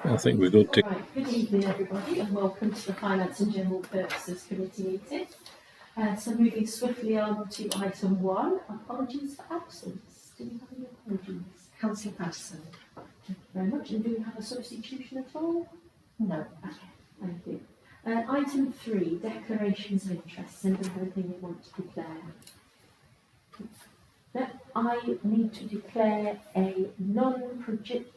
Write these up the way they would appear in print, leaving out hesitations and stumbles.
I think we're good to. Right, good evening everybody and welcome to the Finance and General Purposes Committee meeting. So moving swiftly on to item 1, apologies for absence. Do we have any apologies? Councillor Patterson. Thank you very much. And do we have a substitution at all? No. Okay, thank you. Item 3, declarations of interest. Anybody have anything they want to declare? No, I need to declare a non-prejudicial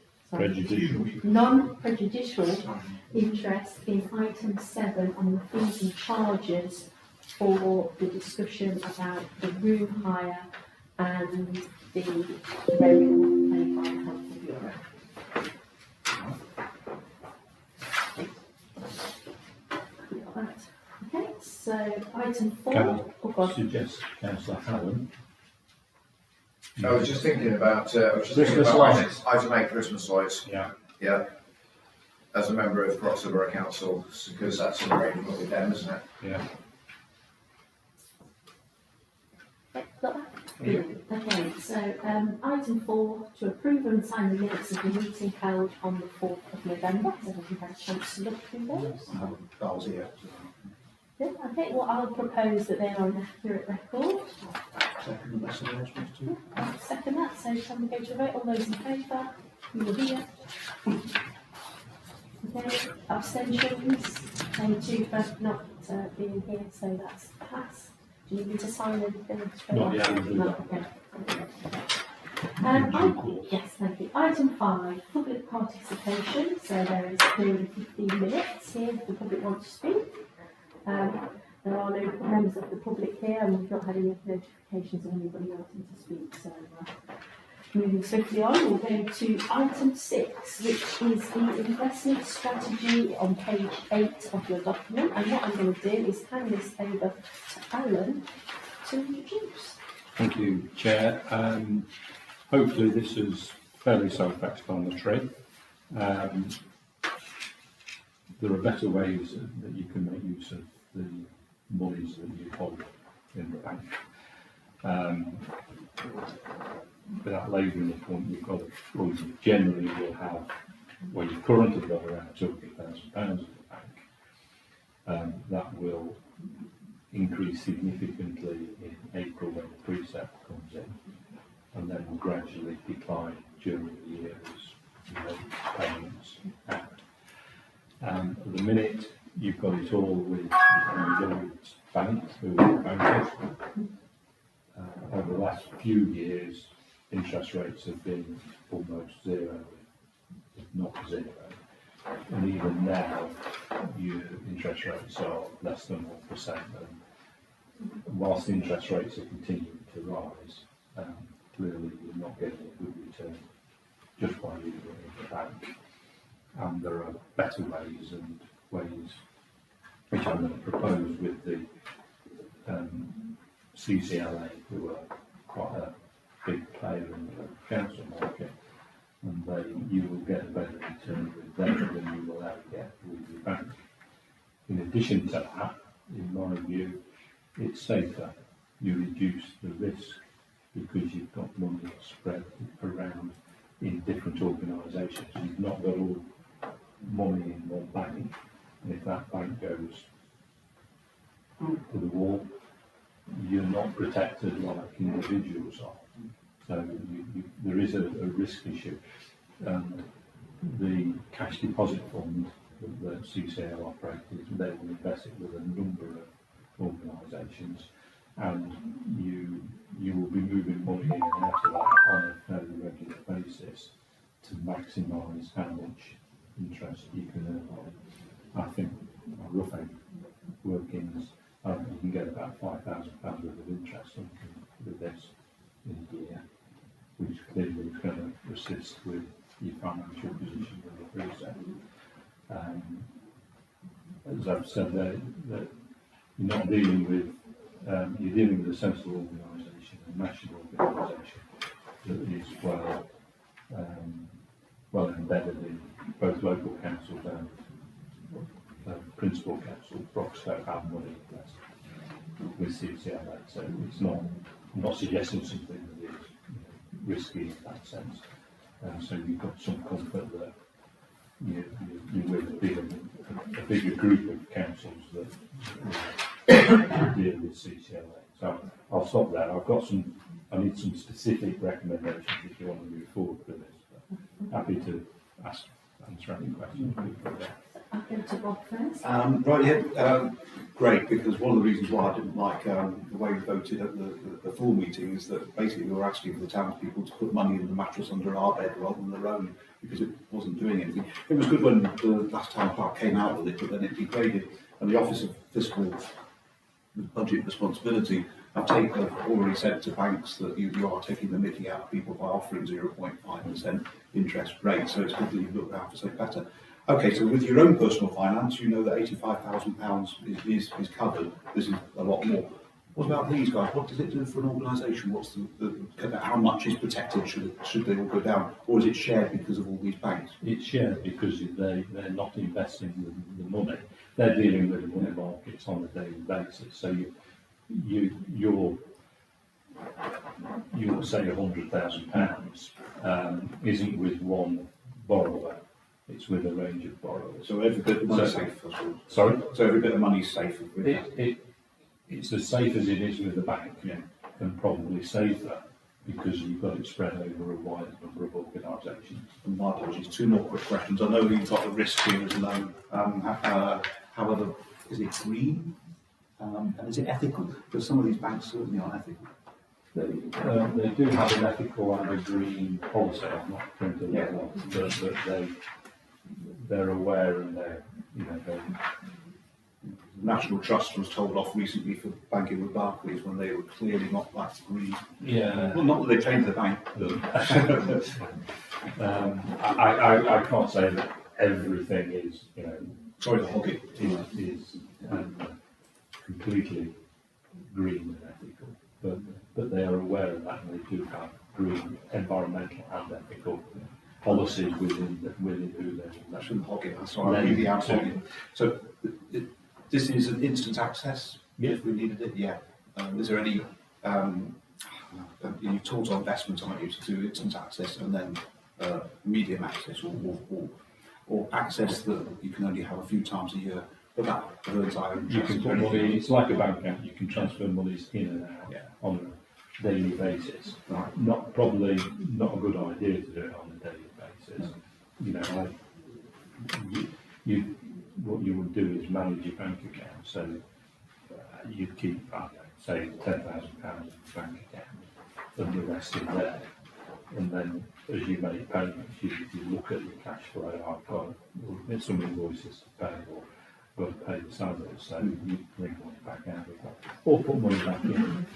interest in item 7 on the fees and charges for the discussion about the room hire and the road paid by the Health Bureau. Okay, so item 4. Can I suggest Councillor Hallam? I was just thinking about Christmas lights. Item 8, Christmas lights. Yeah. Yeah. As a member of Croxley Borough Council, because that's an arrangement with them, isn't it? Yeah. Okay, so item 4, to approve and sign the minutes of the meeting held on the 4th of November. So have you had a chance to look through those? That was here. Yeah, okay, well I'll propose that they are an accurate record. Second the best announcements too. I'll second that, so can we go to a vote? All those in favour? You were here. Okay, abstentions? And 2 for not being here, so that's passed. Do you need me to sign anything? Not yet, we'll do No, that. okay. Yes, thank you. Item 5, public participation. So there is clearly 15 minutes here if the public wants to speak. There are no members of the public here and we've not had any notifications of anybody wanting to speak. So moving swiftly on, we'll go to item 6, which is the investment strategy on page 8 of your document. And what I'm going to do is hand this over to Alan to introduce. Thank you, Chair. Hopefully this is fairly self-explanatory. There are better ways that you can make use of the monies that you hold in the bank. Without labouring the point, you've got, well, you generally will have, well, you've currently got around £200,000 in the bank. That will increase significantly in April when the precept comes in, and then will gradually decline during the year as you make payments out. At the minute, you've got it all with Lloyds Bank, who are bankers. Over the last few years, interest rates have been almost zero, if not zero. And even now, your interest rates are less than 1%. And whilst interest rates are continuing to rise, clearly you're not getting a good return just by leaving it in the bank. And there are better ways and ways which I'm going to propose with the CCLA, who are quite a big player in the council market, and you will get a better return with them than you will ever get with your bank. In addition to that, in my view, it's safer. You reduce the risk because you've got money spread around in different organisations. You've not got all money in one bank, and if that bank goes to the wall, you're not protected like individuals are. So there is a risk issue. The cash deposit fund that the CCL operates, they will invest it with a number of organisations, and you will be moving money in and out of that on a fairly regular basis to maximise how much interest you can earn on it. I think a rough workings, you can get about £5,000 worth of interest with this in a year, which clearly is going to assist with your financial position in the precept. As I've said, that you're not dealing with, you're dealing with a sensible organisation, a national organisation that is well embedded in both local councils and principal council. Broxtowe have money invested with CCLA, so it's not, I'm not suggesting something that is risky in that sense. So you've got some comfort that you're with a bigger group of councils that deal with CCLA. So I'll stop there. I need some specific recommendations if you want to move forward with this. But happy to answer any questions. I'll go to Bob first. Great, because one of the reasons why I didn't like the way we voted at the full meeting is that basically we were asking for the townspeople to put money in the mattress under our bed rather than their own, because it wasn't doing anything. It was good when the last town clerk came out with it, but then it degraded, and the Office of Fiscal Budget Responsibility have already said to banks that you are taking the mickey out of people by offering 0.5% interest rate, so it's good that you've looked out for something better. Okay, so with your own personal finance, you know that £85,000 is covered. This is a lot more. What about these guys? What does it do for an organisation? What's how much is protected? Should they all go down, or is it shared because of all these banks? It's shared because they're not investing the money. They're dealing with the money markets on a daily basis. So you'll say £100,000 isn't with one borrower. It's with a range of borrowers. So every bit of money is safe. Sorry? So every bit of money is safe. It's as safe as it is with the bank, and probably safer because you've got it spread over a wide number of organisations. And my apologies, 2 more quick questions. I know you've got the risk here as low. However, is it green? And is it ethical? Because some of these banks certainly aren't ethical. They do have an ethical and a green policy. I'm not going to let that, but they're aware and they're. National Trust was told off recently for banking with Barclays when they were clearly not that green. Yeah. Well, not that they changed the bank. I can't say that everything is, Sorry to hog it. is completely green and ethical, but they are aware of that, and they do have green, environmental and ethical policies within who they. I shouldn't hog it. So I really am hogging. So this is an instant access. If we needed it, yeah. Is there any? You talked on investment, aren't you, to do instant access and then medium access or access that you can only have a few times a year. But that bird's eye You can put money. It's like a bank account. You can transfer monies in and out on a daily basis. Right. Probably not a good idea to do it on a daily basis. What you would do is manage your bank account. So you'd keep, say, £10,000 in the bank account, and the rest in there. And then, as you make payments, you look at your cash flow. I've got some invoices to pay, or got to pay the salary, so you bring money back out of that, or put money back in.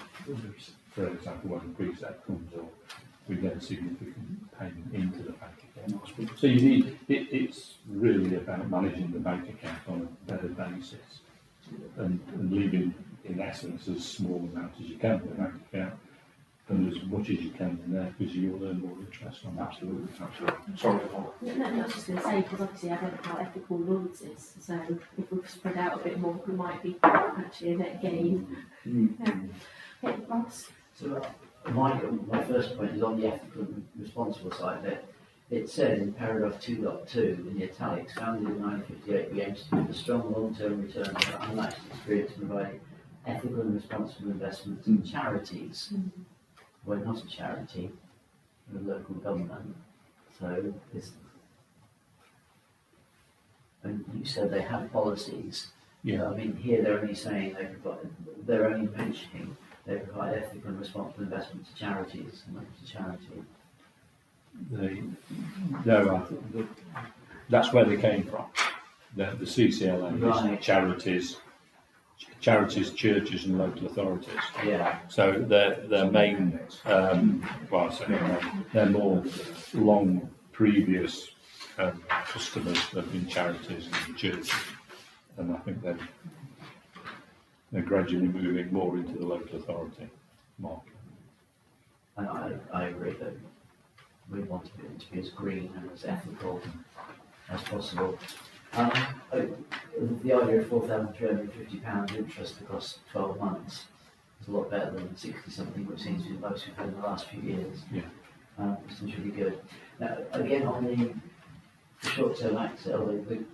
For example, when the preset comes, or we get a significant payment into the bank account. So you need it's really about managing the bank account on a better basis, and leaving, in essence, as small amount as you can in the bank account, and as much as you can in there, because you'll earn more interest on that. Absolutely. Sorry. No, I was just going to say, because obviously I don't know how ethical Lloyds is, so if we've spread out a bit more, we might be actually a net gain. Okay, Ross? So my first point is on the ethical and responsible side of it. It said in paragraph 2.2 in the italics, founded in 1958, we aim to deliver strong long-term returns for unmatched experience in providing ethical and responsible investments in charities. We're not a charity, we're a local government. So and you said they have policies. Yeah. I mean, here they're only saying they're only mentioning they provide ethical and responsible investment to charities, and not to charity. I think that's where they came from. The CCLA Right. is charities, churches, and local authorities. Yeah. So their main, they're more long previous customers have been charities and churches, and I think they're gradually moving more into the local authority market. And I agree that we want it to be as green and as ethical as possible. The idea of £4,350 interest across 12 months is a lot better than 60-something, which seems to be the most we've had in the last few years. Yeah. It seems really good. Now, again, on the short-term access, or the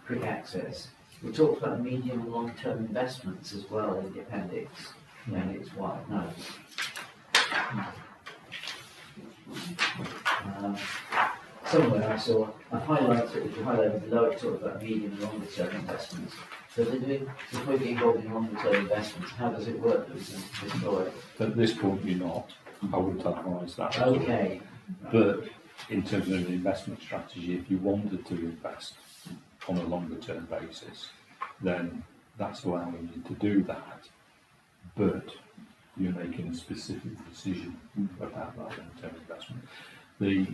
quick access, we talked about the medium and long-term investments as well in the appendix. Appendix 1, no. Somewhere I saw a highlighted below it talked about medium and longer term investments. So if we're involved in longer term investments, how does it work that we can destroy? At this point, you're not. I wouldn't advise that. Okay. But in terms of an investment strategy, if you wanted to invest on a longer term basis, then that's allowing you to do that. But you're making a specific decision about that long term investment. The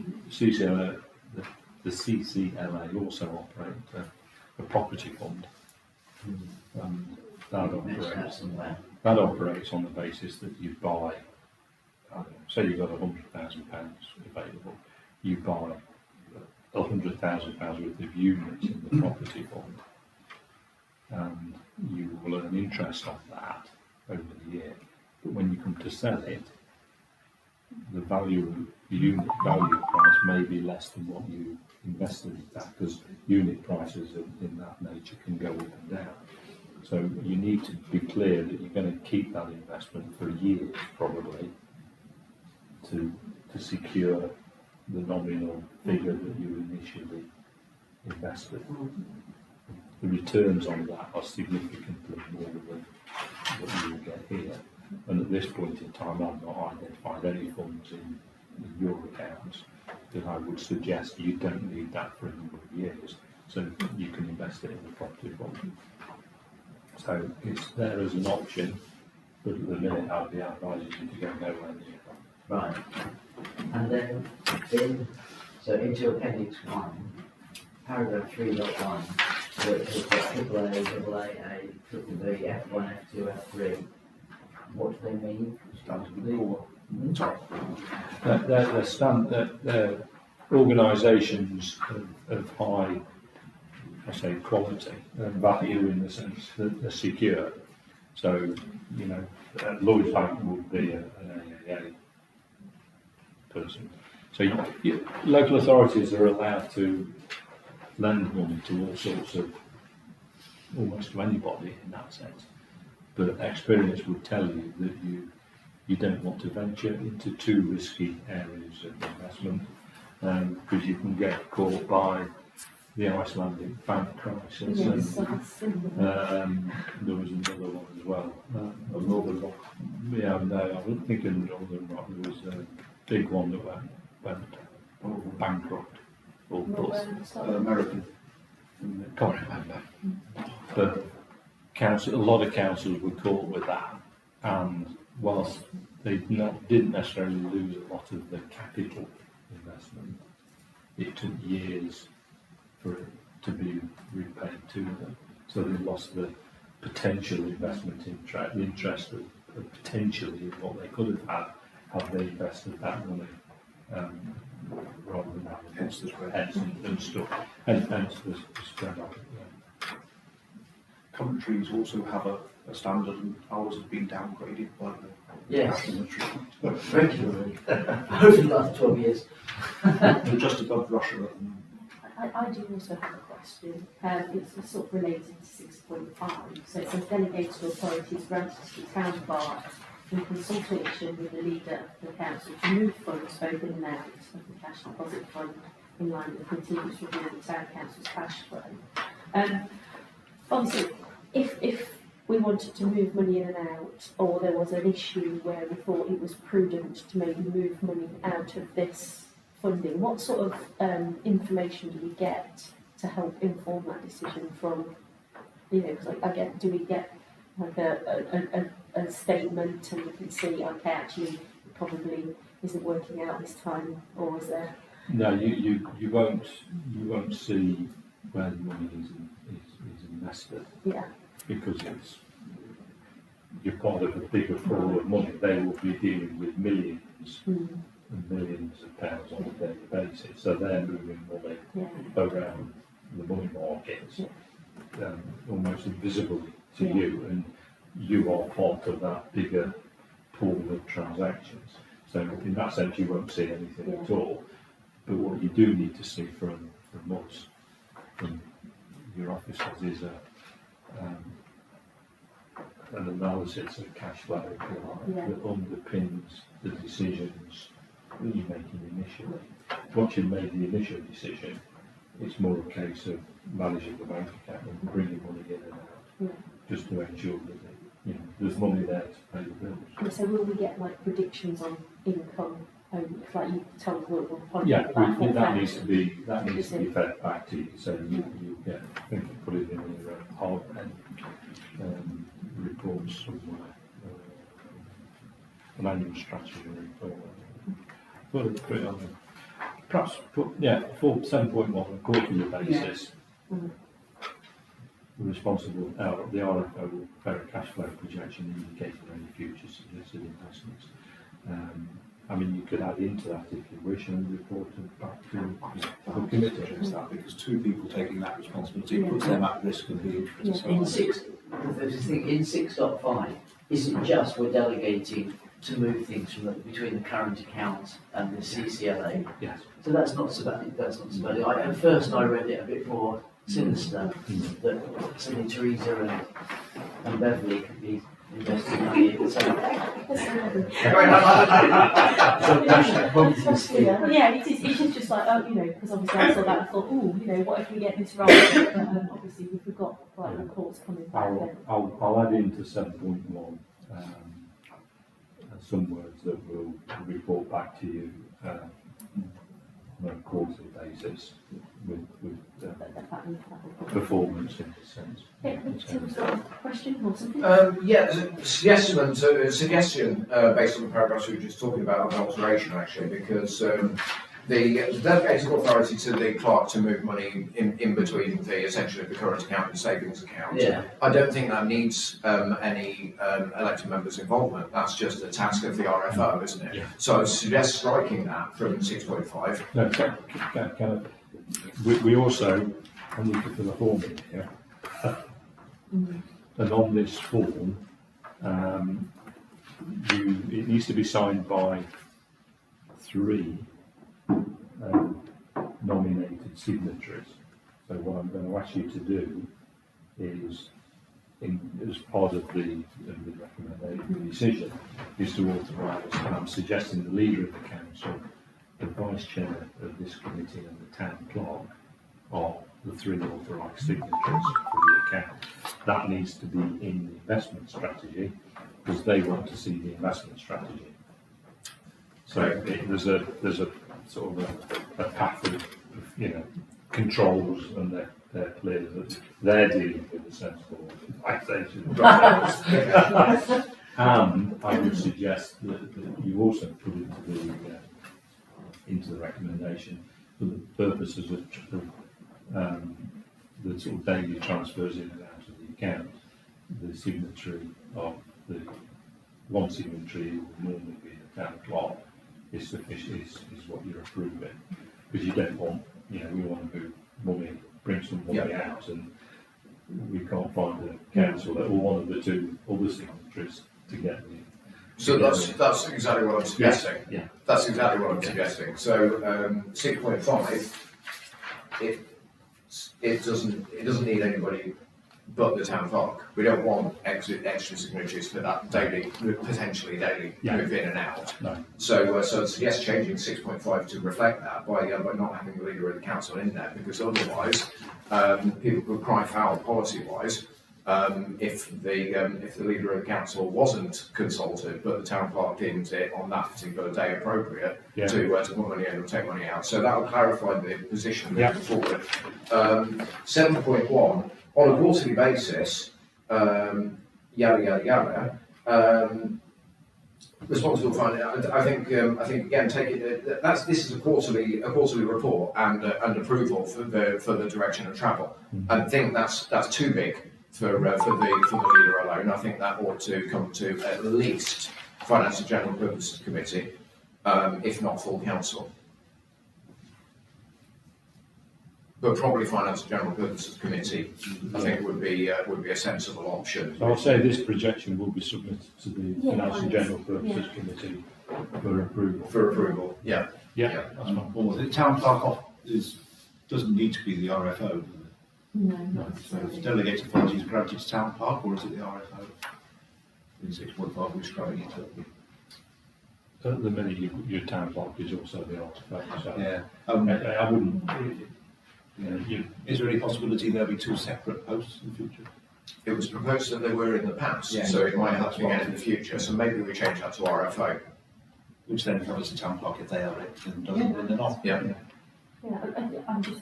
CCLA also operate a property fund. That operates on the basis that you buy, say you've got £100,000 available, you buy £100,000 worth of units in the property fund, and you will earn interest on that over the year. But when you come to sell it, the unit value price may be less than what you invested in that, because unit prices in that nature can go up and down. So you need to be clear that you're going to keep that investment for years, probably, to secure the nominal figure that you initially invested. The returns on that are significantly more than what you will get here. And at this point in time, I've not identified any funds in your accounts that I would suggest you don't need that for a number of years, so you can invest it in the property fund. So it's there as an option, but at the minute I'd be advising you to go nowhere near that. Right. And then into Appendix 1, paragraph 3.1, where it talks about AAA, AAA, BBB, F1, F2, F3. What do they mean? They're organisations of high, I say, quality and value, in the sense that they're secure. So, Lloyds Bank would be an AAA person. So local authorities are allowed to lend money to all sorts of, almost to anybody in that sense. But experience would tell you that you don't want to venture into too risky areas of investment, because you can get caught by the Icelandic bank crisis. Yes, And there was another one as well. Northern Rock. Yeah, no, I wasn't thinking of Northern Rock. There was a big one that went bankrupt or bust. American. Can't remember. But a lot of councils were caught with that, and whilst they didn't necessarily lose a lot of the capital investment, it took years for it to be repaid to them. So they lost the potential investment interest of potentially what they could have had they invested that money, rather than having Hence the spread. and stuff. Hence the spread of it. Yeah. Commentaries also have a standard, and ours have been downgraded by the Yes. commentary. Regularly. Over the last 12 years. They're just above Russia at the moment. I do also have a question. It's sort of related to 6.5. So it says delegated authorities granted to the town bar in consultation with the leader of the council to move funds both in and out of the cash deposit fund in line with the continuous review of the town council's cash flow. Obviously, if we wanted to move money in and out, or there was an issue where we thought it was prudent to maybe move money out of this funding, what sort of information do we get to help inform that decision from, because do we get like a statement and we can see, okay, actually it probably isn't working out this time, or is there? No, you won't see where the money is invested. Yeah. Because you're part of a bigger pool of money. They will be dealing with millions and millions of pounds on a daily basis. So they're moving money around the money markets, almost invisibly to you, and you are part of that bigger pool of transactions. So in that sense, you won't see anything at all. But what you do need to see from from us, from your officers, is an analysis of cash flow, if you like, Yeah. that underpins the decisions that you're making initially. Once you've made the initial decision, it's more a case of managing the bank account and bringing money in and out, Yeah. just to ensure that there's money there to pay the bills. And so will we get like predictions on income? Like you told us, we'll probably Yeah, about that needs to be Is it? fed back to you, so you get, I think you put it in your hard reports somewhere, an annual strategy report. Put it on there. Perhaps put, 7.1 on a quarterly basis. Mhm. Responsible, the RFO will prepare a cash flow projection indicating any future suggested investments. I mean, you could add into that if you wish and report it back to the committee. Suggest that because two people taking that responsibility puts them at risk of being Yeah. criticised. In 6.5, is it just we're delegating to move things between the current account and the CCLA? Yes. So that's not so bad. That's not so bad. At first, I read it a bit more sinister that suddenly Teresa and Beverly could be investing money. So Yeah, it's just like, oh, because obviously I saw that and thought, oh, what if we get this wrong? But obviously we've got like reports coming back then. I'll add into 7.1 some words that will report back to you on a quarterly basis with performance in this sense. Yeah, Tim's got a question or something? Yeah, there's a suggestion based on the paragraphs we were just talking about, an alteration actually, because the delegated authority to the clerk to move money in between essentially the current account and savings account. Yeah. I don't think that needs any elected members' involvement. That's just a task of the RFO, isn't it? Yeah. So I suggest striking that from 6.5. No, we also, I need to fill a form in here, and on this form, it needs to be signed by 3 nominated signatories. So what I'm going to ask you to do is, as part of the recommendation, the decision, is to authorise, and I'm suggesting the leader of the council, the vice chair of this committee and the town clerk are the 3 authorised signatories for the account. That needs to be in the investment strategy because they want to see the investment strategy. So there's a sort of a path of controls, and they're clear that they're dealing with the sensible taxation. And I would suggest that you also put into the recommendation for the purposes of the sort of daily transfers in and out of the account, the signatory of the one signatory who would normally be the town clerk is sufficient, is what you're approving, because you don't want, we want to move money, bring some money out, and we can't find a council or one of the 2 other signatories to get the. So that's exactly what I'm suggesting. Yeah. That's exactly what I'm suggesting. So 6.5, it doesn't need anybody but the town clerk. We don't want extra signatures for that potentially daily move in and out. No. So I suggest changing 6.5 to reflect that by not having the leader of the council in there, because otherwise people could cry foul policy-wise if the leader of the council wasn't consulted, but the town clerk deemed it on that particular day appropriate to put money in or take money out. So that will clarify the position moving forward. 7.1. On a quarterly basis, yada yada yada. Responsible finance. I think again, this is a quarterly report and approval for the direction of travel. I think that's too big for the leader alone. I think that ought to come to at least Finance and General Purposes Committee, if not full council. But probably Finance and General Purposes Committee, I think would be a sensible option. So I'll say this projection will be submitted to the Finance and General Purposes Committee for approval. For approval, yeah. Yeah, that's fine. Or the town clerk is doesn't need to be the RFO. No, So not if necessarily. delegated authority is granted to town park, or is it the RFO? In 6.5, we're scrapping it up. At the minute, your town clerk is also the artifact, so Yeah. I wouldn't, you know, Is there any possibility there'll be two separate posts in the future? It was proposed that they were in the past, Yeah. so it might have to be again in the future. So maybe we change that to RFO. Which then covers the town clerk if they are it, and doesn't when they're not. Yeah. Yeah, I'm just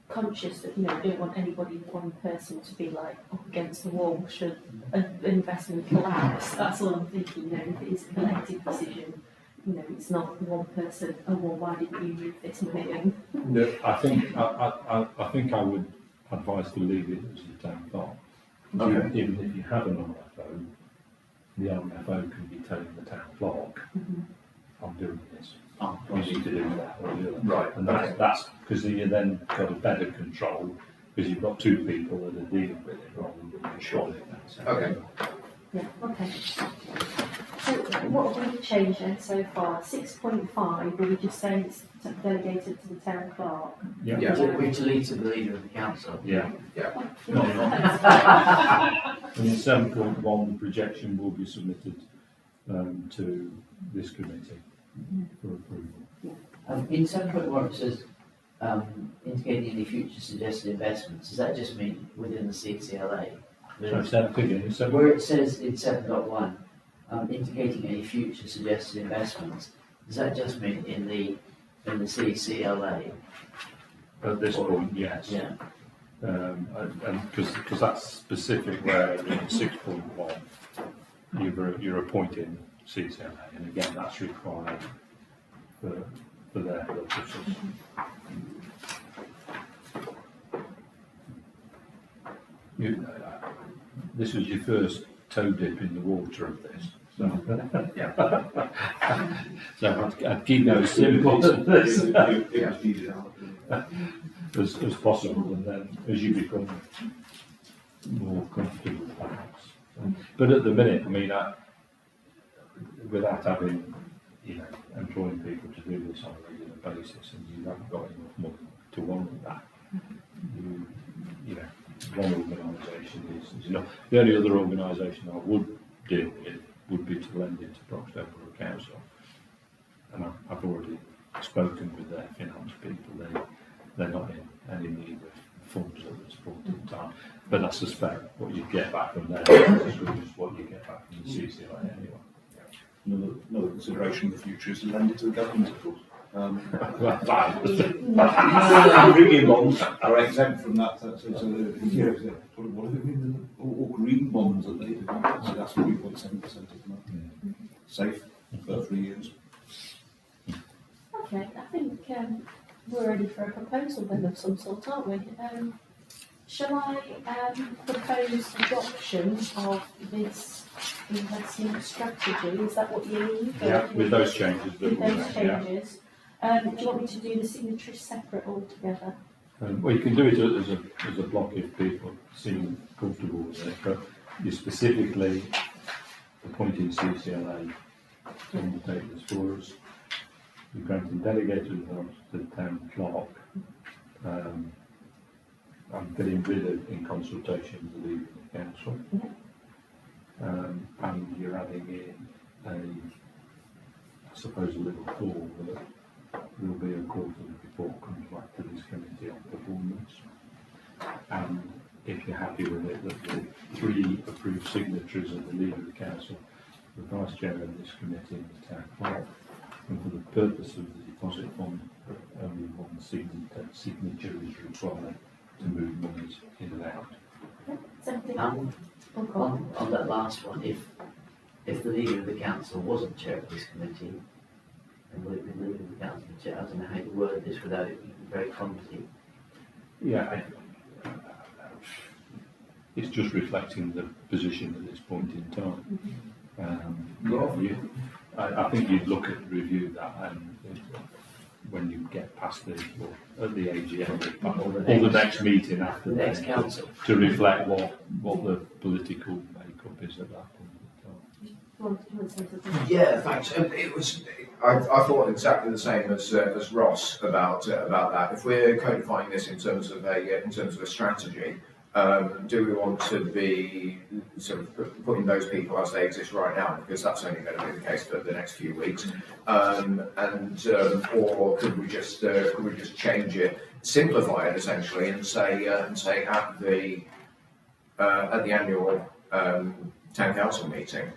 conscious that, you know, I don't want anybody, one person to be like up against the wall should an investment collapse. That's all I'm thinking, you know, if it is a collective decision, you know, it's not one person, oh, well, why didn't you move this money in? No, I think I would advise to leave it as the town clerk. Okay. Even if you have an RFO, the RFO can be telling the town clerk, I'm doing this. Oh, You need to do that or the other. Right. And that's because you then got a better control because you've got two people that are dealing with it rather than controlling it. Okay. Yeah, okay. So what have we changed then so far? 6.5, will we just say it's delegated to the town clerk? Yeah. Yeah. We deleted the leader of the council. Yeah. No. And in 7.1, the projection will be submitted to this committee for approval. In 7.1 it says, indicating any future suggested investments, does that just mean within the CCLA? So that again, so Where it says in 7.1, indicating any future suggested investments, does that just mean in the CCLA? at this point, yes. Yeah. And because that's specific where in 6.1 you're appointing CCLA, and again that's required for their purposes. This was your first toe dip in the water of this, so so I'd keep it as simple It was needed out. as possible, and then as you become more comfortable, perhaps. But at the minute, I mean, without having, employing people to do this on a regular basis, and you haven't got enough money to warrant that, one organisation is enough. The only other organisation I would deal with would be to lend it to Broxton Borough Council, and I've already spoken with their finance people. They're not in any need of funds at this point in time, but I suspect what you get back from them is as good as what you get back from the CCI anyway. Another consideration in the future is to lend it to the government, of course. Green bonds are exempt from that. What are they? Or green bonds that they do. So that's 3.7% at the moment. Safe for 3 years. Okay, I think we're ready for a proposal then of some sort, aren't we? Shall I propose adoption of this investment strategy? Is that what you need? Yeah, with those changes that With we those made, yeah. changes. Do you want me to do the signatories separate altogether? Well, you can do it as a block if people seem comfortable with it, but you specifically appointing CCLA to undertake this for us. You're granting delegated authority to the town clerk. I'm getting rid of in consultation with the leader of the council. And you're adding in I suppose a little form that there will be a quarterly report comes back to this committee on performance. And if you're happy with it, that the 3 approved signatories of the leader of the council, the vice chair of this committee and the town clerk, and for the purpose of the deposit fund, only one signature is required to move monies in and out. Something. On that last one, if the leader of the council wasn't chair of this committee, and would have been the leader of the council chair, I don't know how to word this without it being very clumsy. Yeah, it's just reflecting the position at this point in time. I think you'd look at review that and when you get past at the AGM or the next meeting after The next that, council. to reflect what the political makeup is at that point in time. Do you want to say something? Yeah, thanks. It was I thought exactly the same as Ross about that. If we're codifying this in terms of a strategy, do we want to be sort of putting those people as they exist right now, because that's only going to be the case for the next few weeks, or could we just change it, simplify it essentially, and say at the annual town council meeting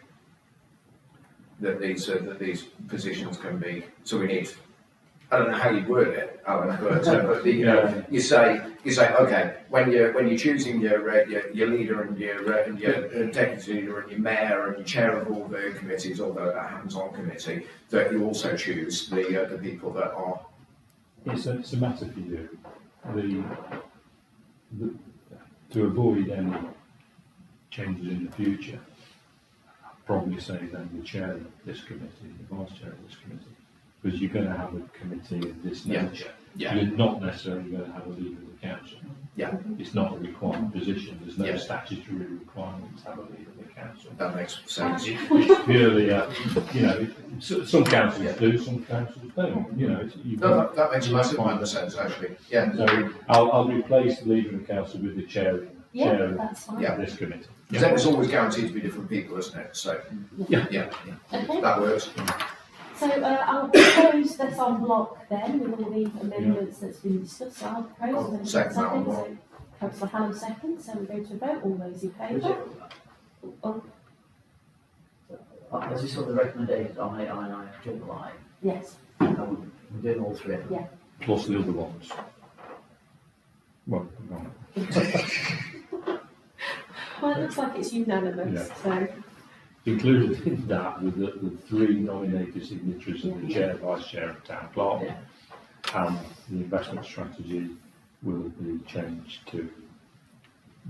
that these positions can be. So we need. I don't know how you word it, Alan, but you say okay, when you're choosing your leader and your deputy leader and your mayor and your chair of all the committees, although that happens on committee, that you also choose the people that are. It's a matter for you. To avoid any changes in the future, I'd probably say then the chair of this committee, the vice chair of this committee, because you're going to have a committee of this nature. Yeah. You're not necessarily going to have a leader of the council. Yeah. It's not a required position. There's no Yeah. statutory requirement to have a leader of the council. That makes sense. It's purely, some councils do, some councils don't. No, that makes a massive amount of sense actually. Yeah. So I'll replace the leader of the council with the chair Yeah, of that's fine. Yeah. this committee. Because then it's always guaranteed to be different people, isn't it? So yeah. Okay. That works. So I'll propose this on block then with all the amendments that's been discussed. So I'll propose. I'll second that on block. So Councillor Hallam second. So we go to a vote. All those in favour? Oh, As you saw the recommendations on 8I9 jump line, yes. we're doing all three of them. Yeah. Plus the other ones. Well, no. Well, it looks like it's unanimous. So Included in that with the three nominated signatories of the chair, vice chair and town clerk. Yeah. And the investment strategy will be changed to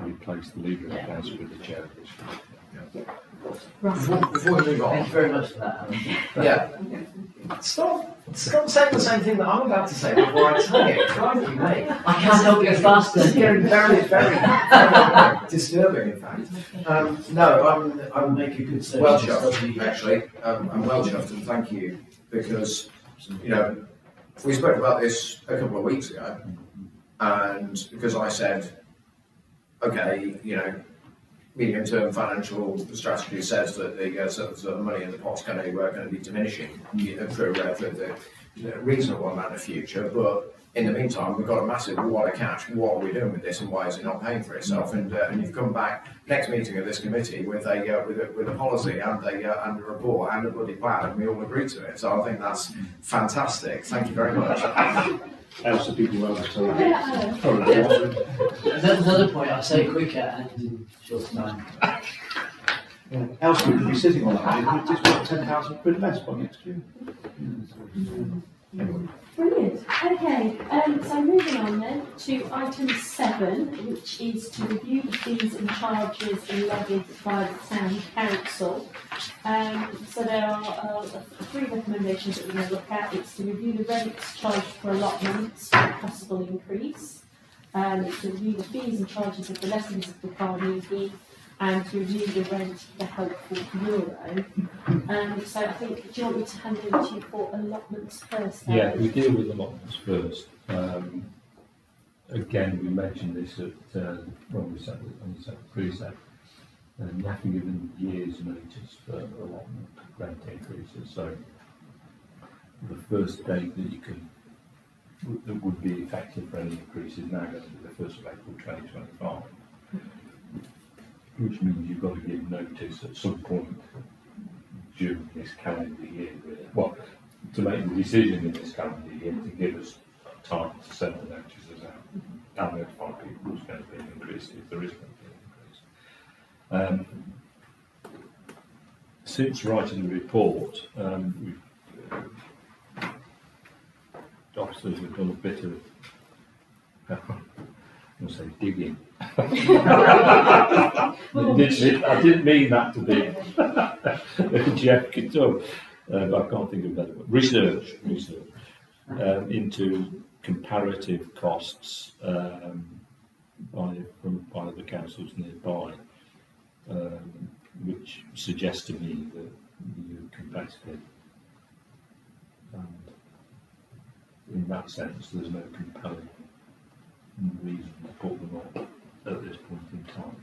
replace the leader of the council with the chair of this committee. right. Before we move Thank on, you very much for that, Alan. yeah. Stop saying the same thing that I'm about to say before I say it. Crikey, mate. I can't help you faster. It's getting very, very disturbing, in fact. No, I'm Make a good service. well chuffed, actually. I'm well chuffed, and thank you, because, we spoke about this a couple of weeks ago, and because I said, okay, medium-term financial strategy says that the sort of money in the pot's going to be diminishing for the reasonable amount of future, but in the meantime, we've got a massive wad of cash. What are we doing with this, and why is it not paying for itself? And you've come back next meeting of this committee with a policy and a report and a bloody plan, and we all agree to it. So I think that's fantastic. Thank you very much. Else the people won't have Yeah, Another point, I say quicker and in short time. Else we could be sitting on that. It's just £10,000 less by next year. Anyway. Brilliant. Okay, so moving on then to item 7, which is to review the fees and charges levied by the town council. So there are 3 recommendations that we're going to look at. It's to review the rents charged for allotments for a possible increase. It's to review the fees and charges of the lessons of the Carnegie, and to review the rent for the Helpful Euro. So I think, do you want me to hand over to you for allotments first? Yeah, we deal with allotments first. Again, we mentioned this when we set the precept. You have to give them years' notice for allotment rent increases. So the first date that would be effective for any increase is now going to be the 1st of April 2025. Which means you've got to give notice at some point during this calendar year, really. Well, to make the decision in this calendar year to give us time to send the notices out and notify people who's going to be an increase if there is going to be an increase. Since writing the report, officers have done a bit of, I'll say, digging. I didn't mean that to be Jeff Kittle, but I can't think of a better word. Research into comparative costs by the councils nearby, which suggests to me that you're competitive in that sense, there's no compelling reason to put them up at this point in time.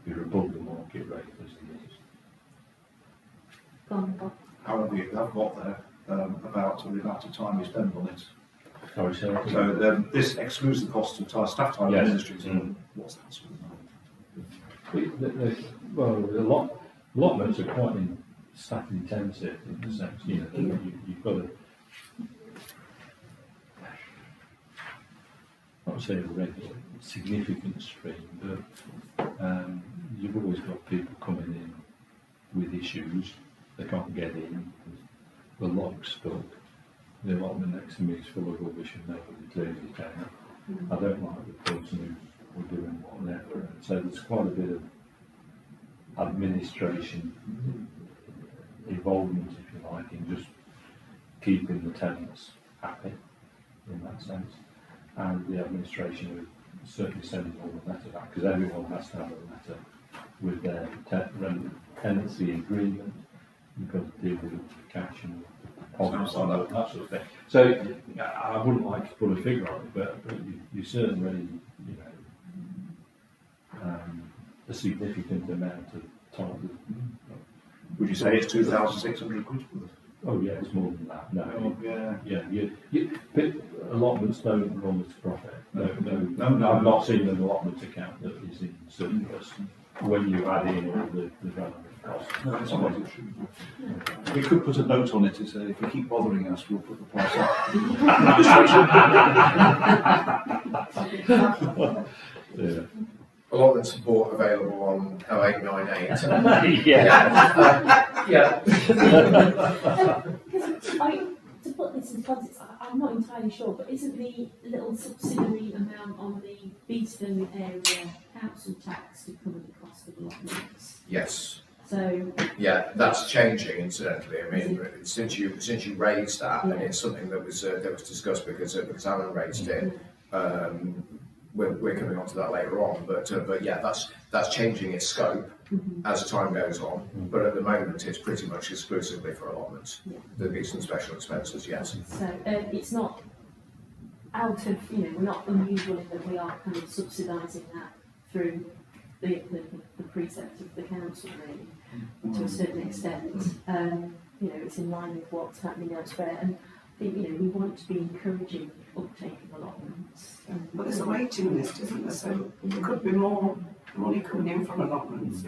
You're above the market rate as it is. Go on, Bob. However, you have got there about the amount of time you spend on it. Sorry, sir. So this excludes the cost of staff time Yes. and administrative. Mm. What's that sort of number? Well, allotments are quite staff intensive in the sense, you've got a, I would say a regular, significant stream, but you've always got people coming in with issues, they can't get in, the lock's stuck, the allotment next to me is full of rubbish and nobody clears it out. I don't like the person who's doing whatever, so there's quite a bit of administration involvement, if you like, in just keeping the tenants happy in that sense. And the administration are certainly sending all the letter back, because everyone has to have a letter with their tenancy agreement. You've got to deal with the cash and deposits and that sort of thing. So I wouldn't like to put a figure on it, but you certainly, a significant amount of time. Would you say it's 2,600 quid? Oh yeah, it's more than that. No, Oh, yeah. but allotments don't run to profit. No, No. I've not seen an allotment account that is in surplus when you add in all the relevant costs. No, it's not. It should. We could put a note on it to say, if you keep bothering us, we'll put the price up. Yeah. Allotment support available on 0898. Yeah. Because to put this in context, I'm not entirely sure, but isn't the little subsidiary amount on the Beeston area council tax to cover the cost of allotments? Yes. So Yeah, that's changing incidentally. I mean, since you raised that, and it's something that was discussed because Alan raised it. We're coming on to that later on, but yeah, that's changing its scope as time goes on. But at the moment, it's pretty much exclusively for allotments. There'll be some special expenses, yes. So it's not out of, we're not unusual in that we are kind of subsidising that through the precept of the council, really, to a certain extent. It's in line with what's happening elsewhere. And I think, we want to be encouraging uptake of allotments. But there's a waiting list, isn't there? So there could be more money coming in from allotments.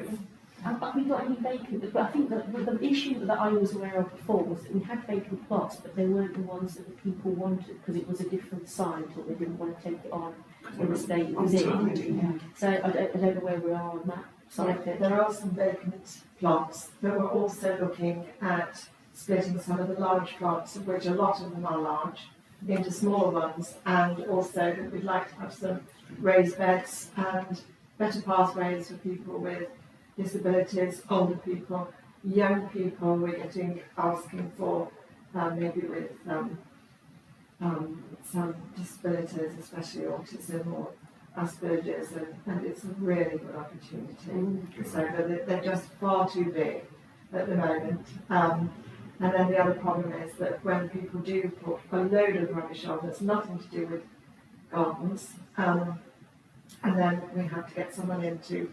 Have we got any vacant? But I think that the issue that I was aware of before was that we had vacant plots, but they weren't the ones that the people wanted because it was a different site or they didn't want to take it on in the state it was in. So I don't know where we are on that side of it. There are some vacant plots. They were also looking at splitting some of the large plots, of which a lot of them are large, into smaller ones, and also that we'd like to have some raised beds and better pathways for people with disabilities, older people, young people. We're asking for maybe with some disabilities, especially autism or Asperger's, and it's a really good opportunity. So but they're just far too big at the moment. And then the other problem is that when people do put a load of rubbish on that's nothing to do with gardens, and then we have to get someone in to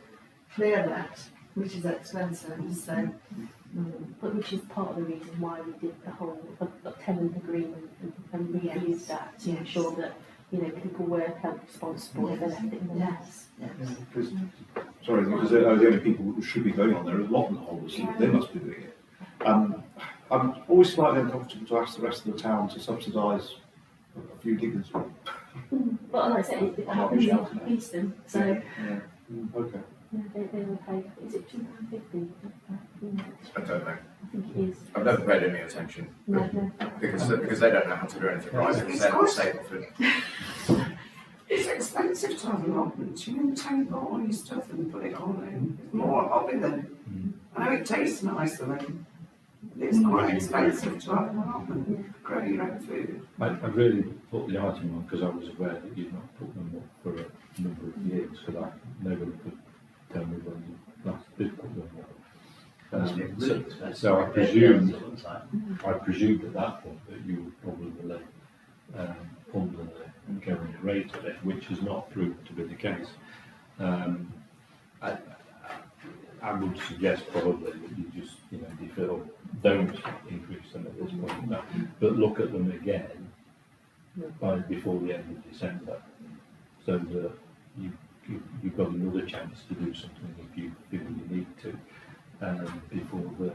clear that, which is expensive. So, but which is part of the reason why we did the whole tenant agreement and reviewed that to ensure that people were held responsible if they left it in the mess. Because the only people who should be going on there are allotment holders. So they must be doing it. I'm always slightly uncomfortable to ask the rest of the town to subsidise a few diggers. But like I said, it happens in Beeston, so Okay. they will pay. Is it £2.50? I don't know. I think it is. I've never paid any attention No. because they don't know how to do anything right. Because they're not stable for It's expensive to have allotments. You can take all your stuff and put it on in. It's more a hobby than. I know it tastes nice, but it's quite expensive to have an allotment. Grow your own food. I really put the item on because I was aware that you'd not put them up for a number of years, because nobody could tell me when you last did put them up. So I presumed at that point that you would probably which has not proved to be the case. I, I would suggest probably that you just, defer, don't increase them at this point, but look at them again before the end of December, so that you've got another chance to do something if you feel you need to, before the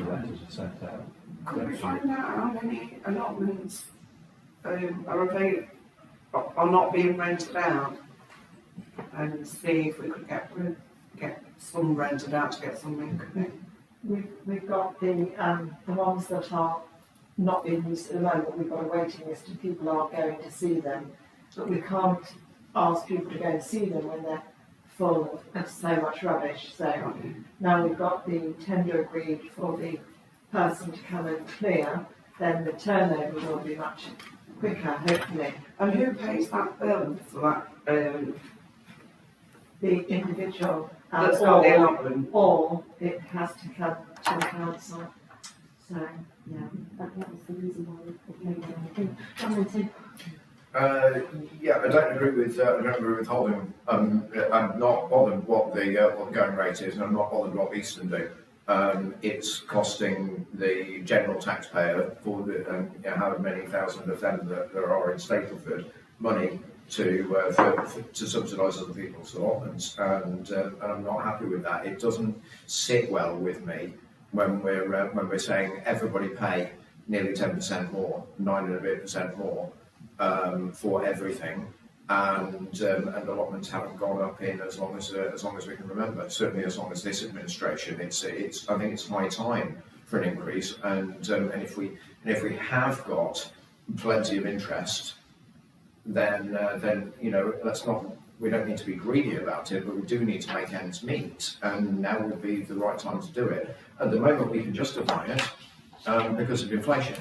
letters are sent out. Could we find out how many allotments are not being rented out, and see if we could get some rented out to get some income in? We've got the ones that are not being used at the moment. We've got a waiting list and people are going to see them, but we can't ask people to go and see them when they're full of so much rubbish. So now we've got the tender agreed for the person to come and clear, then the turnover will be much quicker, hopefully. And who pays that bill for that? The individual, That's got the allotment. or it has to come to the council. So, yeah. That was the reason why we made it. Commented. Yeah, I don't agree with Holden. I'm not bothered what the going rate is, and I'm not bothered what Eastern do. It's costing the general taxpayer, for the however many thousand of them that there are in Stapleford, money to subsidise other people's allotments, and I'm not happy with that. It doesn't sit well with me when we're saying everybody pay nearly 10% more, 9 and a bit% more for everything, and allotments haven't gone up in as long as we can remember. Certainly, as long as this administration, I think it's high time for an increase. And if we have got plenty of interest, then we don't need to be greedy about it, but we do need to make ends meet, and now would be the right time to do it. At the moment, we can justify it because of inflation.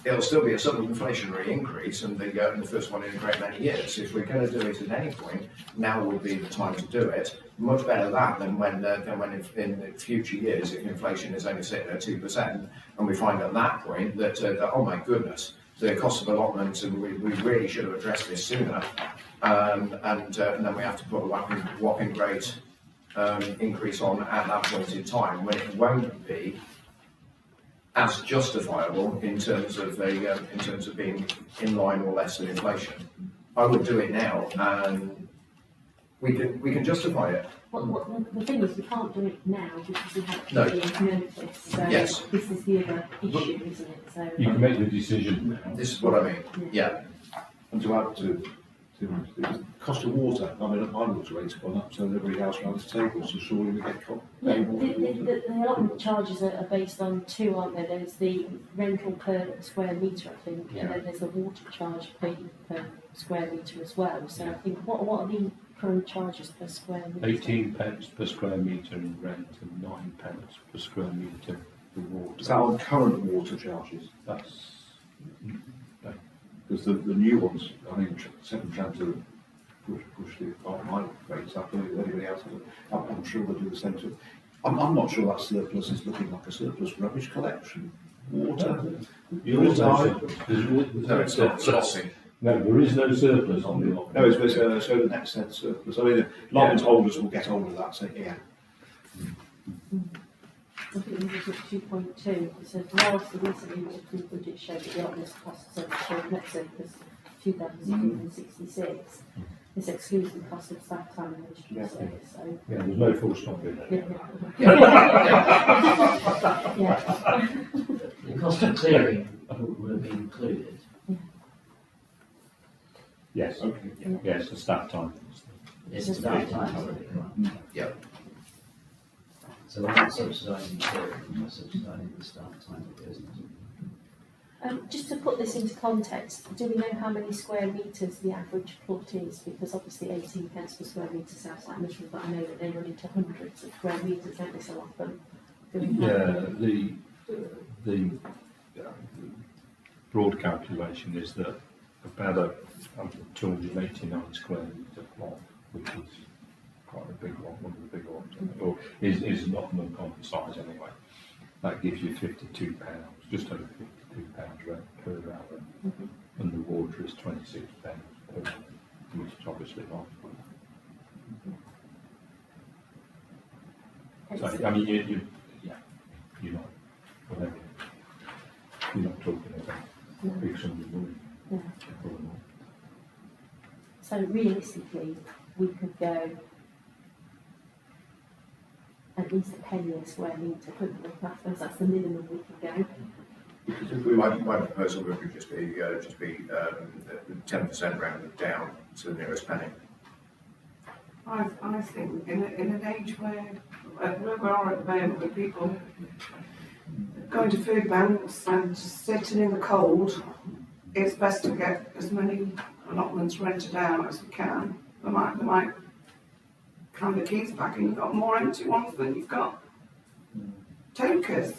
It'll still be a sudden inflationary increase, and the first one in a great many years. If we're going to do it at any point, now would be the time to do it. Much better that than when in future years, if inflation is only sitting at 2%, and we find at that point that oh my goodness, the cost of allotments, and we really should have addressed this sooner, and then we have to put a whopping great increase on at that point in time, when it won't be as justifiable in terms of being in line or less than inflation. I would do it now, and we can justify it. The thing is, we can't do it now because we have No. to give notice. So Yes. this is the other issue, isn't it? So You can make the decision now. This is what I mean. Yeah. And to add to the cost of water, I mean, my water rate's gone up, so everybody else around this table, so surely we get yeah, pay more. the allotment charges are based on two, aren't there? There's the rental per square metre, I think, and then there's the water charge per square metre as well. So I think, what are the current charges per square metre? 18 pence per square metre in rent and 9 pence per square metre for water. Is that on current water charges? That's Because the new ones, I mean, Severn Trent to push the my rates up. Anybody else? I'm sure they'll do the same. I'm not sure that surplus is looking like a surplus. Rubbish collection, water. There is no surplus. No, it's not costing. No, there is no surplus on the allotment. No, it's so the next set surplus. I mean, the allotment holders will get hold of that. So yeah. I think this is 2.2. It says, whilst the recently approved budget showed that the allotment costs showed net surplus 2,666, this excludes the cost of staff time and administrative service. So, Yeah, there's no full stop in there. yeah. The cost of clearing will be included. Yes, Okay. yes, the staff time. It's a staff time. Yeah. So we're not subsidising clearing, we're subsidising the staff time that goes into it. Just to put this into context, do we know how many square metres the average plot is? Because obviously 18 pence per square metre sounds like miserable, but I know that they run into hundreds of square metres, don't they, so often? Do we know? Yeah, the broad calculation is that about 289 square metre plot, which is quite a big one, one of the bigger ones, or is not an uncommon size anyway. That gives you £52, just over £52 rent per hour, and the water is £26 per hour. which is obviously not. So, I mean, you're not, whatever, you're not talking about big sums of money. Yeah. So realistically, we could go at least a penny a square metre, couldn't we? I suppose that's the minimum we could go. My proposal would just be 10% rounded down to the nearest penny. I think in an age where we are at the moment, with people going to food banks and sitting in the cold, it's best to get as many allotments rented out as we can. They might hand the keys back and you've got more empty ones than you've got takers.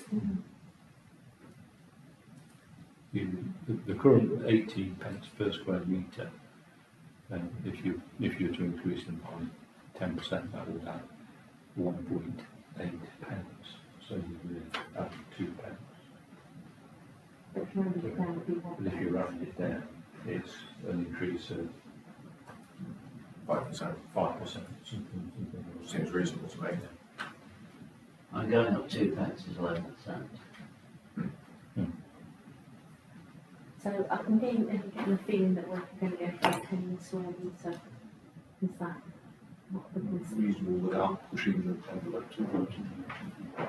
The current 18 pence per square metre, if you were to increase them by 10%, that would add 1.8 pence. So you would add 2 pence. But if you round it down, it'd be one But if you round it down, it's an increase of 5%. something. Seems reasonable to me. I'm going up 2 pence is 11%. So I can get the feeling that we're going to go for a penny a square metre. Is that not the It's reasonable without pushing the envelope too much.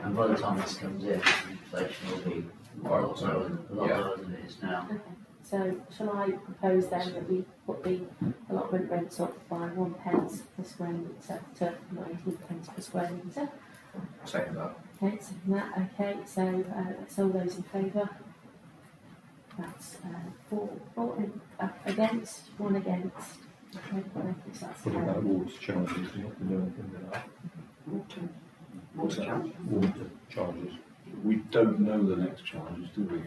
And by the time this comes in, inflation will be a lot lower than it is now. Okay, so shall I propose then that we put the allotment rents up by 1 pence per square metre to 19 pence per square metre? Second that. Okay, so that, okay, so that's all those in favour. That's four against, 1 against. Okay, so that's What about carried. water charges? You have to do anything with that. Water charge. Water charges. We don't know the next charges, do we?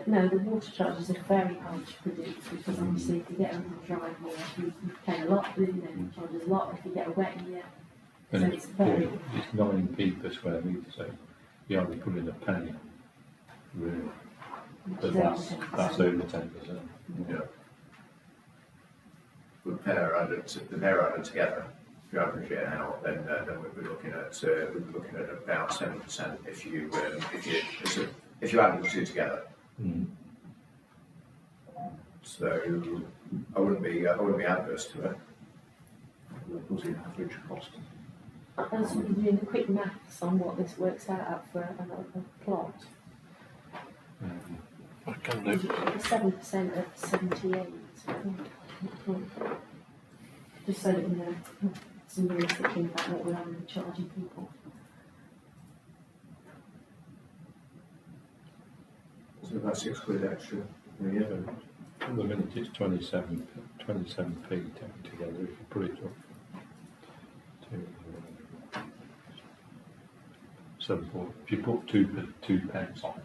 No, the water charges are very hard to predict because obviously if you get a dry year, you pay a lot, you know, it charges a lot. If you get a wet year, so And it's very. it's 9p per square metre, so you only put in a penny, really. But that's over 10%. Yeah. The pair added together, if you average it out, then we'd be looking at about 7% if you add the two together. Mm. So I wouldn't be adverse to it. What's the average cost? I was doing the quick maths on what this works out for a plot. I can 7% of 78. Just so that you know, some realistic thing about what we're having charging people. So about £6 extra a year. At the minute it's 27p together if you put it up to 7 point. If you put two pence on,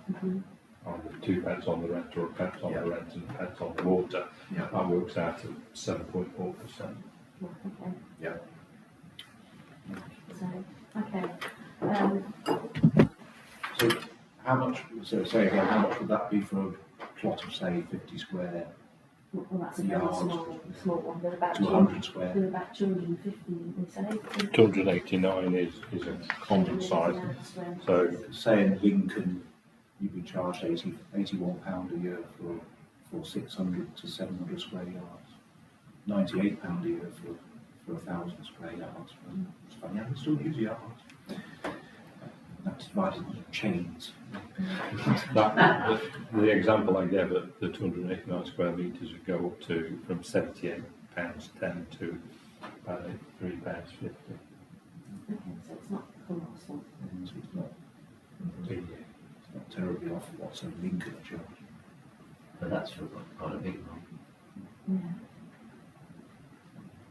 either 2 pence on the rent or a pence on the rent and a pence on the water, Yeah. that works out at 7.4%. Okay. Yeah. So, okay. So how much, so say again, how much would that be for a plot of say 50 square Well, that's a very yards small one. They're about to 100 square? They're about 250, we say. 289 is a common size. So Say in Lincoln, you'd be charged £81 a year for 600 to 700 square yards, £98 a year for 1,000 square yards. It's funny how they still use yards. That's divided into chains. the example I gave at the 289 square metres would go up to from £78.10 to about £3.50. Okay, so it's not a colossal. So it's not terribly off what's a Lincoln charge. But that's for quite a big one. Yeah.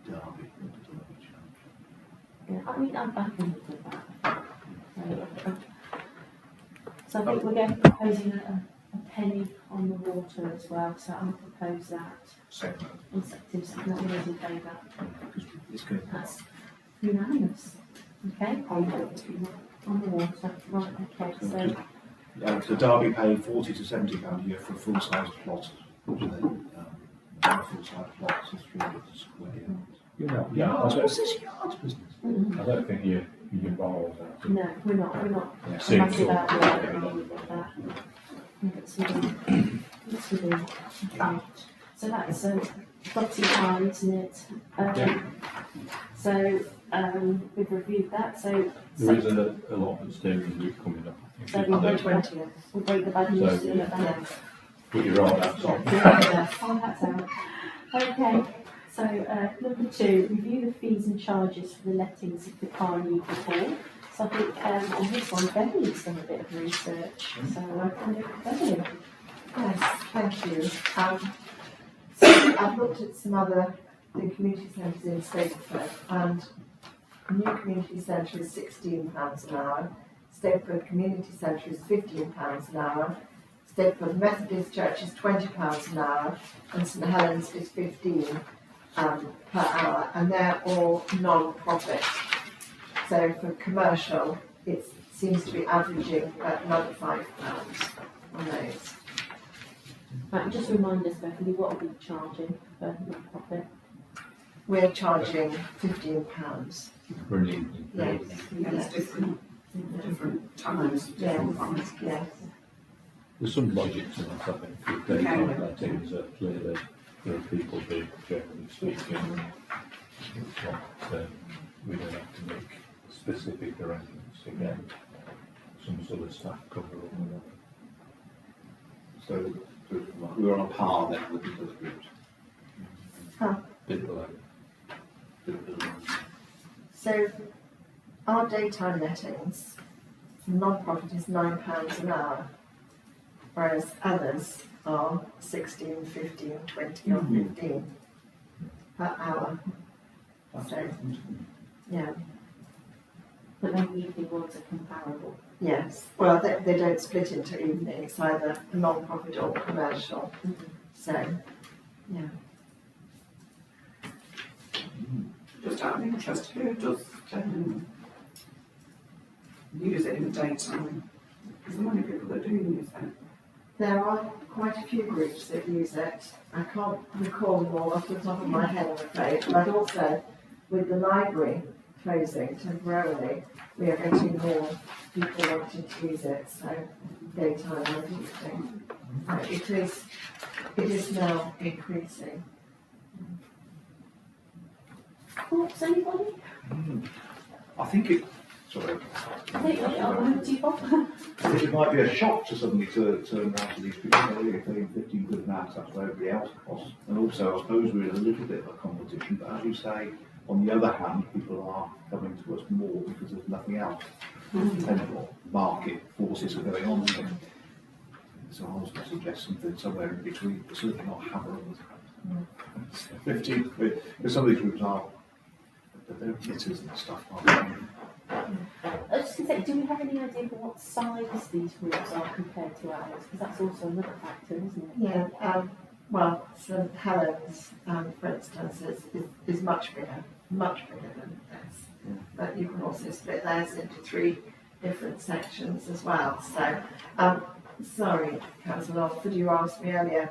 Derby, what does Derby charge? Yeah, I mean, I'm live with that. So I think we're going to be proposing a penny on the water as well, so I'll propose that. Second. Second, not those in favour. Because it's going That's unanimous. Okay, on the water. Right, okay, so the Derby pay £40 to £70 a year for a full-sized plot, which they full size plots of 300 square yards. You know, What's this yards business? I don't think you can borrow that. No, we're not Yeah. a massive outlet of that. Let's do that. So that's property high, isn't it? So we've reviewed that, so. There is a lot of steering group coming up. I So think. we On the break 20th. we'll break the bad news So, to the bad. Yeah. But you're right, that's on. Oh, that's out. Okay, so number 2, review the fees and charges for the lettings of the car and Newport Hall. So I think on this one, Beverly's done a bit of research, so I can look at Beverly. Yes, thank you. So I've looked at some other the community centres in Stapleford, and New Community Centre is £16 an hour, Stapleford Community Centre is £15 an hour, Stapleford Methodist Church is £20 an hour, and St Helens is 15 per hour, and they're all non-profit. So for commercial, it seems to be averaging another £5 on those. Right, just remind us, Beverly, what are we charging for non-profit? We're charging £15. For an evening. Yes, Yeah, yes, it's different times, different prices. yes. There's some logic to that, I think, with daytime lettings that clearly there are people who, generally speaking, it's not, we don't have to make specific arrangements again, some sort of staff cover or whatever. So we're on a par then with the other groups. Bit below. So our daytime lettings, non-profit is £9 an hour, whereas others are 16, 15, 20 or 15 per hour. So, yeah, But then the evening ones are comparable. yes. Well, they don't split into evening, it's either non-profit or commercial. So, yeah. Just out of interest, who does use it in the daytime? Because there are many people that do use it. There are quite a few groups that use it. I can't recall them all off the top of my head, I'm afraid. But also, with the library closing temporarily, we are getting more people wanting to use it. So, daytime and evening. It is now increasing. Thoughts, anybody? I think it, sorry, I think I'll do Bob. I think it might be a shock to suddenly turn around to these people and say, you're paying 15 quid an hour, that's what everybody else costs. And also, I suppose we're in a little bit of a competition, but as you say, on the other hand, people are coming to us more because there's nothing else. Depending what market forces are going on there. So I was going to suggest something somewhere in between, but certainly not hammering 15 quid, because some of these groups are, but they're knitters and stuff, aren't they? I was just going to say, do we have any idea for what size these groups are compared to ours? Because that's also another factor, isn't it? Yeah, well, St Helens, for instance, is much bigger than this. But you can also split theirs into 3 different sections as well. So, sorry, Councillor Lawford, you asked me earlier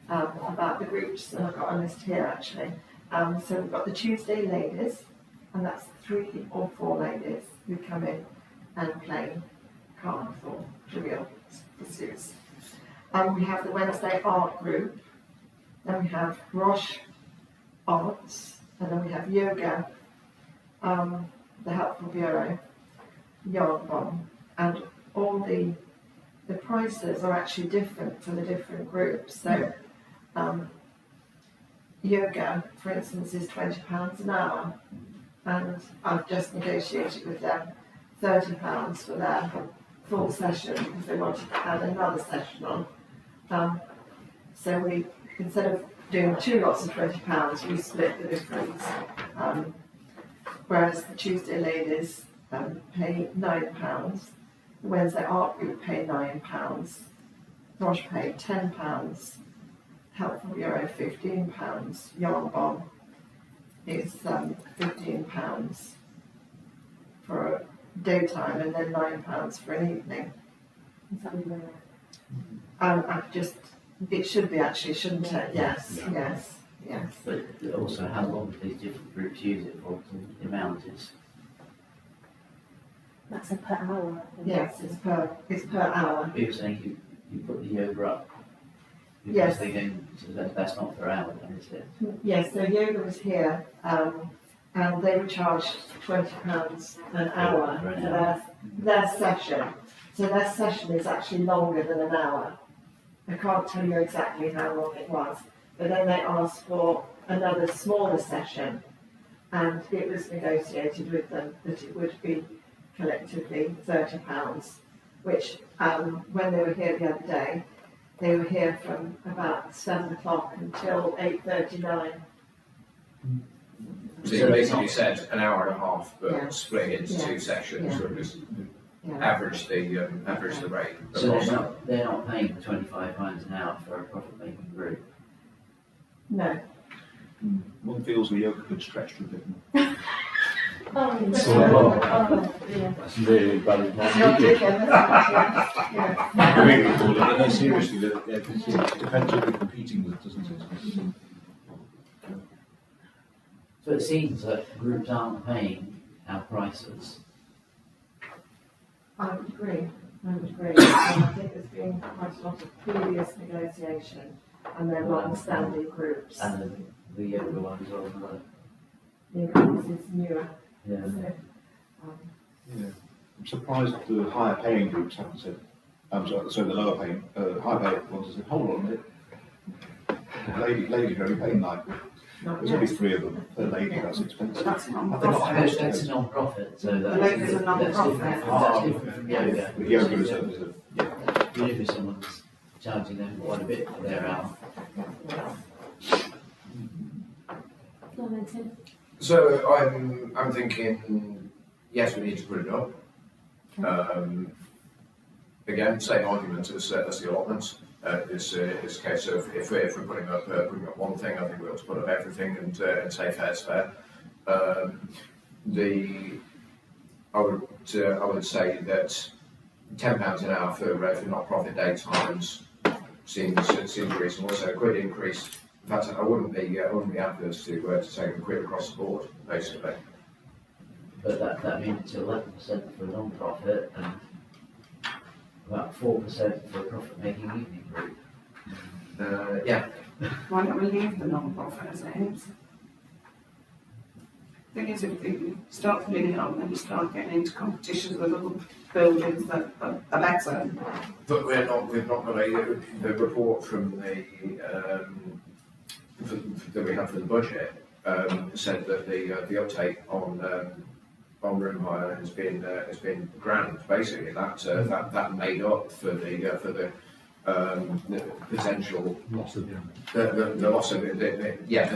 about the groups, and I've got a list here actually. So we've got the Tuesday ladies, and that's 3 or 4 ladies who come in and play cards or trivial pursuits. We have the Wednesday art group, then we have Roche Arts, and then we have yoga, the Helpful Bureau, Yarn Bomb, and all the prices are actually different for the different groups. So yoga, for instance, is £20 an hour, and I've just negotiated with them £30 for their full session because they wanted to add another session on. So we, instead of doing 2 lots of £20, we split the difference. Whereas the Tuesday ladies pay £9, the Wednesday art group pay £9, Roche pay £10, Helpful Bureau £15, Yarn Bomb is £15 for a daytime and then £9 for an evening. Is that we were? I've just It should be actually, shouldn't it? Yes, Yeah. yes, yes. But also how long do these different groups use it for, the amount is. That's a per hour. I think. Yes, it's per hour. You're saying you put the yoga up. Because Yes. they're going, so that's not per hour, then, is it? Yes, so yoga was here, and they were charged £20 an hour For an for their session. So their session is actually longer than an hour. I can't tell you exactly how long it was, but then they asked for another smaller session, and it was negotiated with them that it would be collectively £30, which, when they were here the other day, they were here from about 7 o'clock until 8:39. So you basically said an hour and a half, but Yeah. split into Yeah. two sections, Yeah. so just Yeah. average the rate. So they're not paying £25 an hour for a profit-making group. No. One feels the yoga could stretch to a bit more. Oh, So, yeah. That's nearly as bad as Not mine. big, yeah. Really cool. No, seriously, it depends who you're competing with, doesn't it? So it seems that groups aren't paying our prices. I would agree. And I think there's been quite a lot of previous negotiation, and they're long-standing groups. And the yoga ones are on The groups is newer. the, So, Yeah. I'm surprised the higher paying groups haven't said, so the lower paying, higher paying ones have said, hold on a minute. Ladies are only paying like, not there's yet. only 3 of them per lady, that's expensive. That's not I think profit. that's a non-profit, so The yoga's a non-profit. that's different from yoga. The yoga is a, Even if someone's charging them quite a bit for their hour. Go on then, Tim. So I'm thinking, yes, we need to put it up. Again, same argument as the allotments. It's a case of if we're putting up one thing, I think we ought to put up everything and say fair's fair. I would say that £10 an hour for not-profit day times seems reasonable. So a quid increase. In fact, I wouldn't be adverse to take a quid across the board, basically. But that means it's 11% for a non-profit and about 4% for a profit-making evening group. Yeah. Why don't we leave the non-profit as it is? Thing is, if you start putting it on, then you start getting into competitions with other buildings that are better. But we've not got the report from the that we had for the budget said that the uptake on room hire has been grand. Basically, that made up for the potential Lots of the loss of the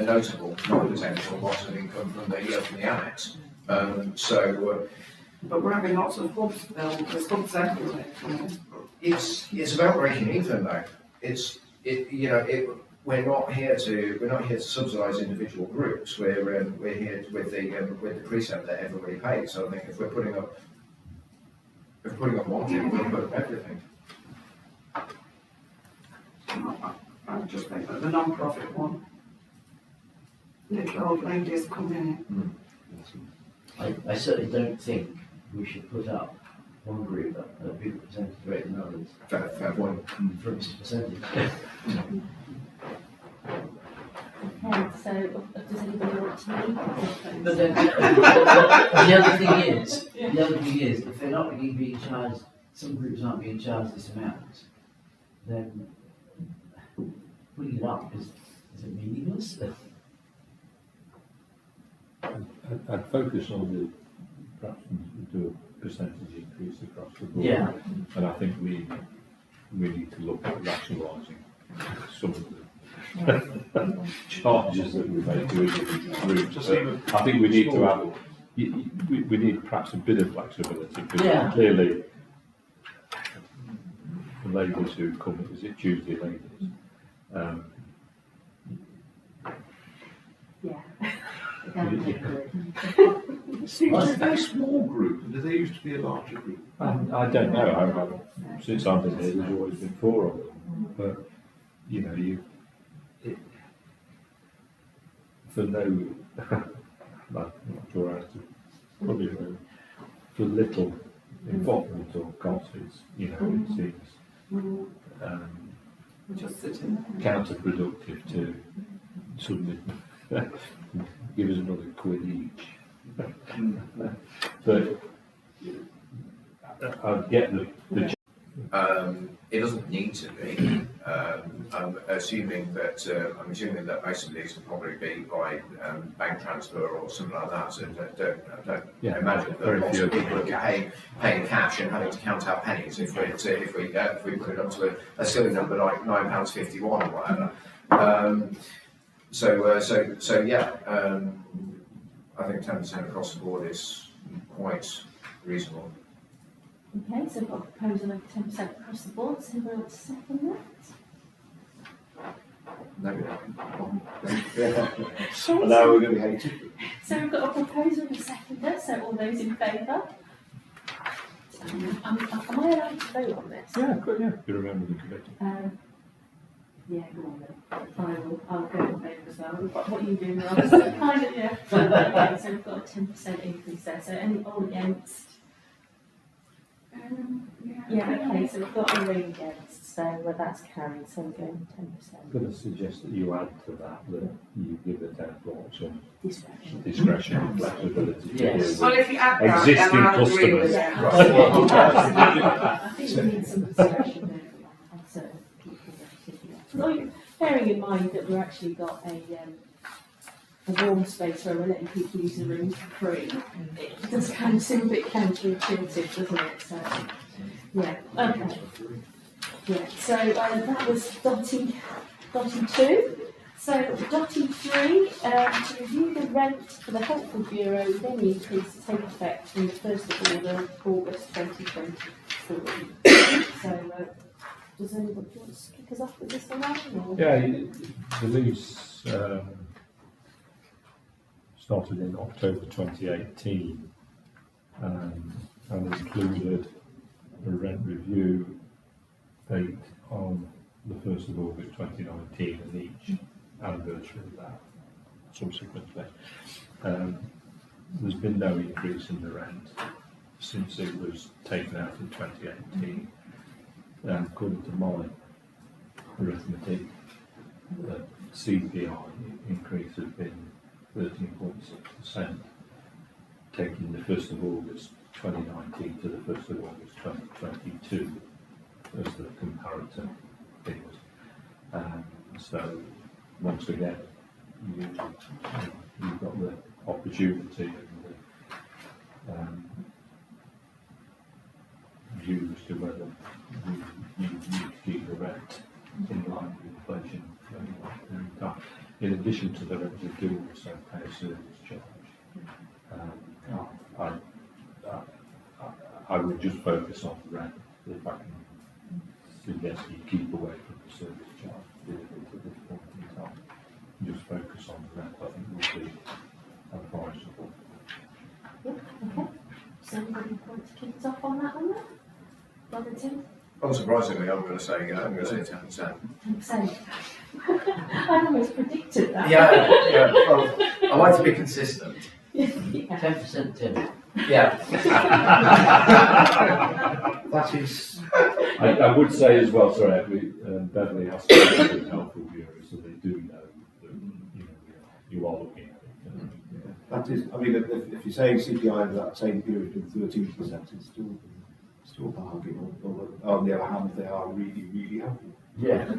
notable non-potential loss of income from the annex. But we're having lots of hubs built, there's hubs everywhere. It's about breaking even though. We're not here to subsidise individual groups. We're here with the precept that everybody pays. So I think if we're putting up one thing, we'll put up everything. I just think that the non-profit one, little old ladies come in. I certainly don't think we should put up one group at a bigger percentage rate than others Fair point. for its percentage. Okay, so does anybody want to leave? But then, the other thing is, if they're not being charged, some groups aren't being charged this amount, then putting it up is it meaningless? I'd focus on perhaps do a percentage increase across the board. Yeah. And I think we need to look at rationalising some of the charges that we make to individual groups. Just But even I think we need to small. have, we need perhaps a bit of flexibility, because Yeah. clearly the ladies who come, is it Tuesday ladies? Yeah. It's a very small group, and there used to be a larger group. I don't know, since I've been here, there's always been 4 of them, but you know, for no, I'm not sure how to put it, really, for little involvement or cost, it's, you know, it seems Just sitting counterproductive to suddenly give us another quid each. But I get the It doesn't need to be. I'm assuming that most of these will probably be by bank transfer or something like that. So I don't Yeah, imagine that very lots few. of people are paying cash and having to count out pennies if we put it up to a silly number like £9.51 or whatever. So yeah, I think 10% across the board is quite reasonable. Okay, so we've got a proposal of 10% across the board, so we'll second that. No, And now we're going to be hated. So we've got a proposal and a seconder, so all those in favour? Am I allowed to vote on this? yeah, good, yeah. You remember the committee. Yeah, go on then. I'll go in favour as well. What are you doing, Ross? Kind of, yeah. Okay, so we've got a 10% increase there, so any all against? Yeah, okay, so we've got a ring against, so that's carried, so we're going 10%. I'm going to suggest that you add to that you give the town clerk some Discretion. discretion and flexibility to Yes. deal Well, with if you add that, existing then I'll agree with customers. it. I think we need some discretion there on certain people in particular. Well, bearing in mind that we've actually got a warm space where we're letting people use the room for free, it does kind of seem a bit counterintuitive, doesn't it? So, yeah, okay. Yeah, so that was dotting 2. So dotting 3, to review the rent for the Helpful Bureau with any increase to take effect from the 1st of August 2023. So, does anybody want to kick us off with this one? Or? Yeah, the lease started in October 2018 and included a rent review date on the 1st of August 2019 and each anniversary of that subsequently. There's been no increase in the rent since it was taken out in 2018. According to my arithmetic, the CPI increase has been 13.6%, taking the 1st of August 2019 to the 1st of August 2022 as the comparator figures. So once again, you've got the opportunity and the view as to whether you need to keep the rent in line with inflation. In addition to the rent, you do also pay a service charge. I would just focus on the rent. If I can suggest you keep away from the service charge at this point in time, just focus on the rent. I think would be advisable. Yeah, okay. Does anybody want to kick us off on that one then? Brother Tim? Unsurprisingly, I'm going to say 10%. 10%. I almost predicted that. Yeah. Well, I like to be consistent. Yeah. 10% Tim. Yeah. That is. I would say as well, sorry, Beverly has to do with Helpful Bureau, so they do know that you are looking at it. That is, I mean, if you're saying CPI over that same period of 13%, it's still a bargain. Or on the other hand, they are really, really helpful. Yeah.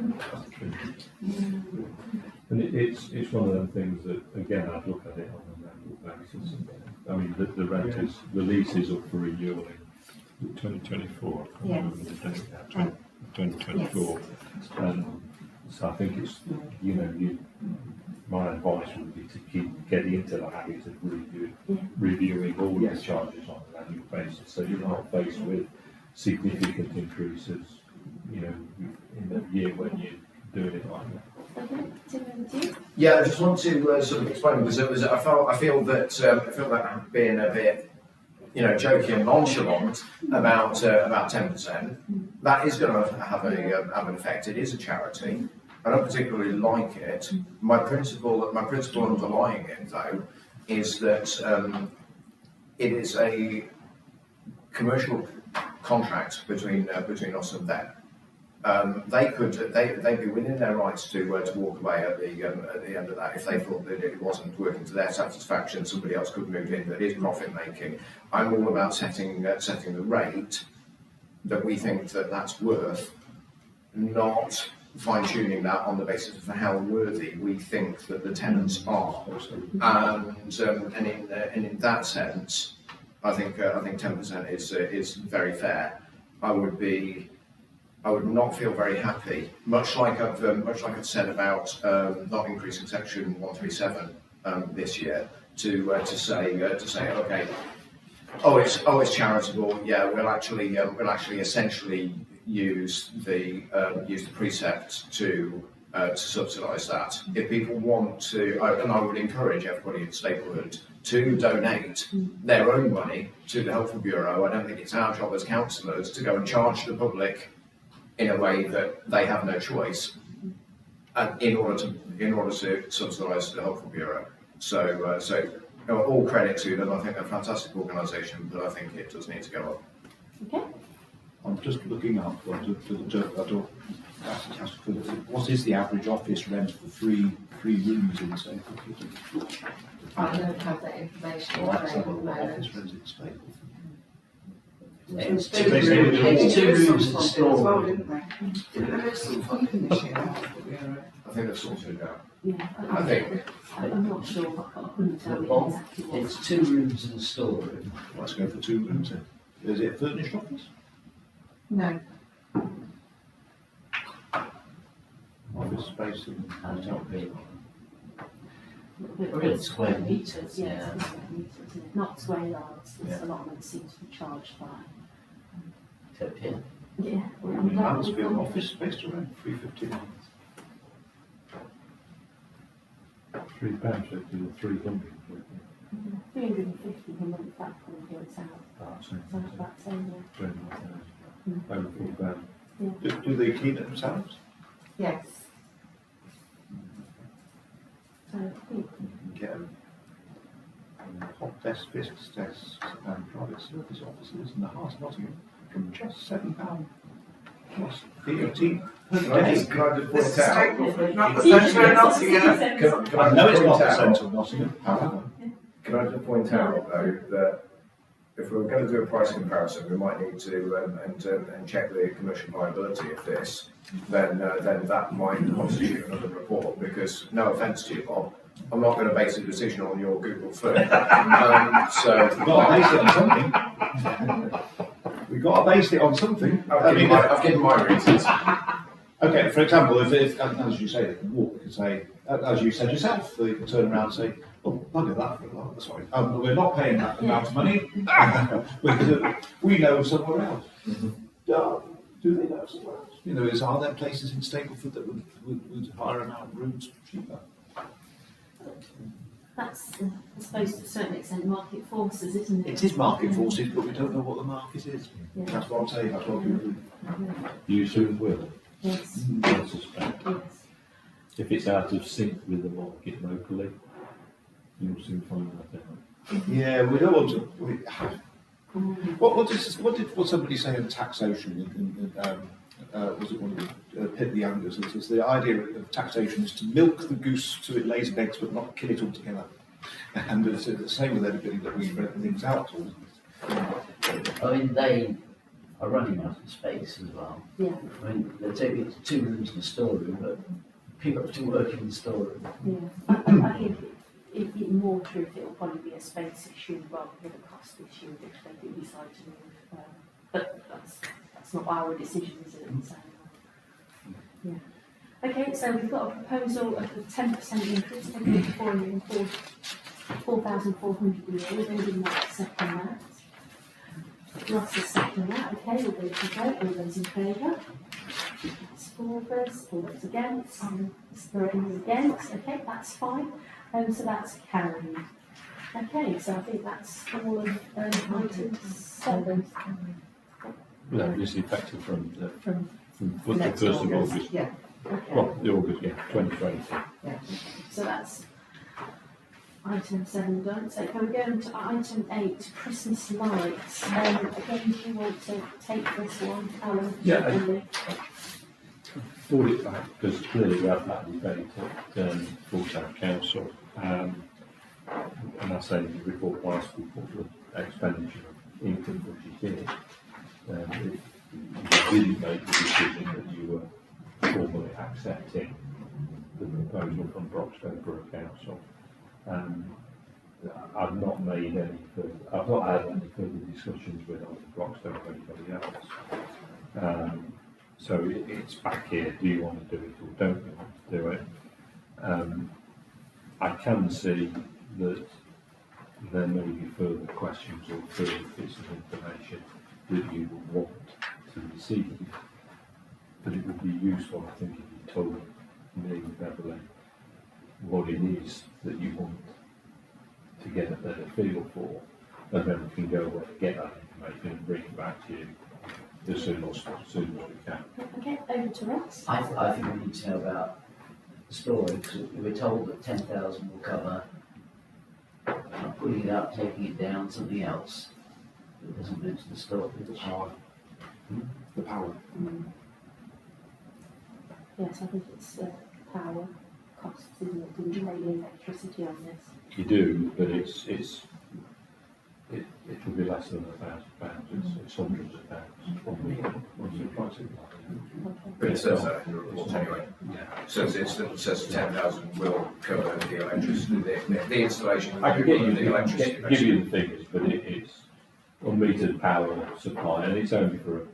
And it's one of them things that, again, I'd look at it on a rental basis. I mean, the lease is up for renewal in 2024. Yes. 2024. So I think it's, my advice would be to keep getting into the habit of reviewing all the charges on an annual basis, so you're not faced with significant increases, in the year when you're doing it like that. Okay, Tim, over to you. Yeah, I just want to sort of explain because I feel that being a bit, jokey and nonchalant about 10%. That is going to have an effect. It is a charity. I don't particularly like it. My principle underlying it, though, is that it is a commercial contract between us and them. They'd be within their rights to walk away at the end of that if they thought that it wasn't working to their satisfaction. Somebody else could move in that is profit making. I'm all about setting the rate that we think that that's worth, not fine tuning that on the basis of how worthy we think that the tenants are. And in that sense, I think 10% is very fair. I would not feel very happy, much like I've said about not increasing section 137 this year, to say okay, it's charitable. Yeah, we'll actually essentially use the precept to subsidise that. If people want to, and I would encourage everybody in Staplewood to donate their own money to the Health Bureau. I don't think it's our job as councillors to go and charge the public in a way that they have no choice, and in order to subsidise the Health Bureau. So all credit to them. I think they're a fantastic organisation, but I think it does need to go up. Okay. I'm just looking up what is the average office rent for three rooms in Staplewood? I don't have that information. Well, that's at the what moment. office rent in Staplewood. It's two rooms and a As well, storeroom. didn't they? Didn't they lose some funding this year? I think they've sorted it out. Yeah. I think. I'm not sure, but I couldn't tell you Well, exactly what. it's 2 rooms and a storeroom. Let's go for 2 rooms then. Is it a furnished office? No, Office space in I don't really. But Really it's square meters, meters, yes, yeah. it's square meters, isn't it? Not square yards, there's Yeah. a lot of them seem to be charged by. Except here. Yeah. I mean, Mansfield office space around £350. £3 should be 300. 350 a month, that probably works out. So it's about the same, yeah. Over £4,000. Do they clean it themselves? yes. So I think, You can get hot desk, physics desks, and private service offices in the heart of Nottingham from just £7 plus VAT per day. Can I just This is point out? Staplewood, not the centre of Nottingham. Can I know it's point not the out- centre of Nottingham, however. Can I just point out, though, that if we were going to do a price comparison, we might need to and check the commercial viability of this. Then that might constitute another report. Because no offence to you, Bob, I'm not going to base a decision on your Google search. We've got to base it on something. We've got to base it on something. I've given my reasons. Okay, for example, if as you say, they can walk, they can say, as you said yourself, they can turn around and say, oh, bugger that for a lot. Sorry, we're not paying that amount of money. We know somewhere else. Do they know somewhere else? You know, are there places in Stapleford that would hire them out rooms cheaper? that's, I suppose to a certain extent, market forces, isn't it? It is market forces, but we don't know what the market is. Yeah. That's what I'm saying. That's what people. You soon will, Yes, I suspect. yes. If it's out of sync with the market locally, you'll soon find that out. Yeah, we don't want to. What somebody say in taxation? Was it one of Pitt the Youngers? It's the idea of taxation is to milk the goose so it lays eggs, but not kill it altogether. And it's the same with everybody that we rent things out to. I mean, they are running out of space as well. Yeah, I mean, they're taking 2 rooms and a storeroom, but people have to work in the storeroom. yeah. I think in more truth, it will probably be a space issue rather than a cost issue if they do decide to move. But that's not our decision, is it? So, yeah. Okay, so we've got a proposal of a 10% increase, taking it to 4,400 a year. We're going to give that a second that. Ross is second that. Okay, we'll go to vote. All those in favour? That's 4 of us. All those against? Three against. Okay, that's fine. So that's carried. Okay, so I think that's all of item 7. Well, that is effective from the From first of August. Yeah. Okay. Well, the August, yeah, 2020. So that's item 7 done. So can we go on to item 8, Christmas lights? Again, do you want to take this one, Alan? Yeah, I- Shirley? Brought it back because clearly we had that debate at Full Town Council. And I say in the report, whilst we put the expenditure of income budget in, you didn't make the decision that you were formally accepting the proposal from Broxton Borough Council. I've not made any further, I've not had any further discussions with either Broxton or anybody else. So it's back here, do you want to do it or don't you want to do it? I can see that there may be further questions or further bits of information that you would want to receive, but it would be useful, I think, if you told me, Beverly, what it is that you want to get a better feel for, and then we can go away and get that information and bring it back to you as soon as we can. Okay, over to Ross. I think we need to know about the story, because we were told that 10,000 will cover putting it up, taking it down, something else that doesn't mention the story. The power. Yes, I think it's power costs, isn't it? And you pay the electricity on this. You do, but it will be less than £1,000. It's hundreds of pounds. What's the price of that? But it says that in the report anyway. So it still says 10,000 will cover the electricity, the installation. I could get you the electricity. give you the figures, but it's unmetered power supply, and it's only for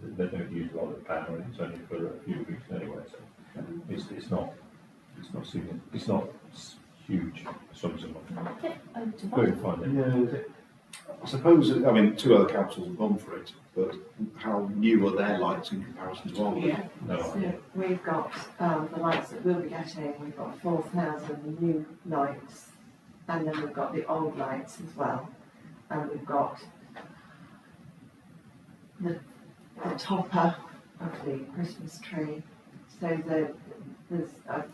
they don't use a lot of power, and it's only for a few weeks anyway. So it's not significant. It's not huge sums of money. Okay, over to Go Bob. and find it. I suppose, I mean, 2 other councils have gone for it, but how new are their lights in comparison to ours? Yeah. No So idea. we've got the lights that we'll be getting, we've got 4,000 new lights, and then we've got the old lights as well, and we've got the topper of the Christmas tree. So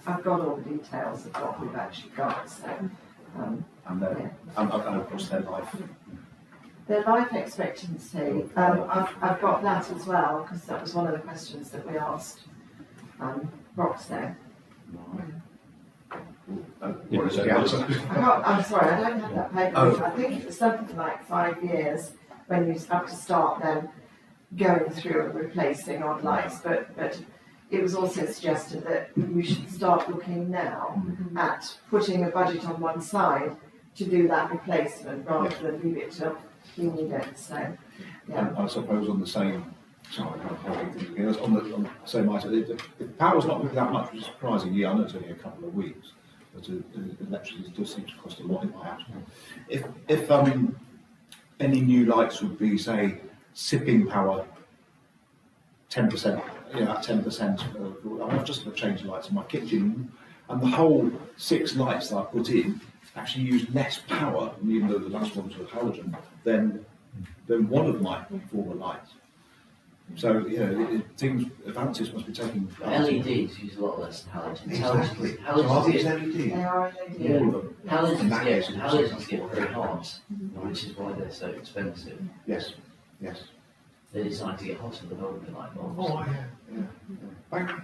I've got all the details of what we've actually got. So And then, and of course their life. their life expectancy, I've got that as well, because that was one of the questions that we asked Broxton. What is the answer? I'm sorry, I don't have that paper. Oh. I think it was something like 5 years when you have to start then going through and replacing odd lights, but it was also suggested that you should start looking now at putting a budget on one side to do that replacement rather than leave it till you need it. So, yeah. And I suppose on the same, sorry, on the same item, the power's not moving that much, which is surprising. Yeah, I know it's only a couple of weeks, but electricity does seem to cost a lot in my house. If any new lights would be, say, sipping power 10%, at 10%. I've just changed the lights in my kitchen, and the whole 6 lights that I put in actually used less power, even though the last ones were halogen, than one of my former lights. So, advances must be taking. LEDs use a lot less than halogens. Exactly. So are these LED? They are LED. All of them. Halogens get very hot, which is why they're so expensive. Yes. They're designed to get hotter than ordinary light bulbs. Oh, yeah.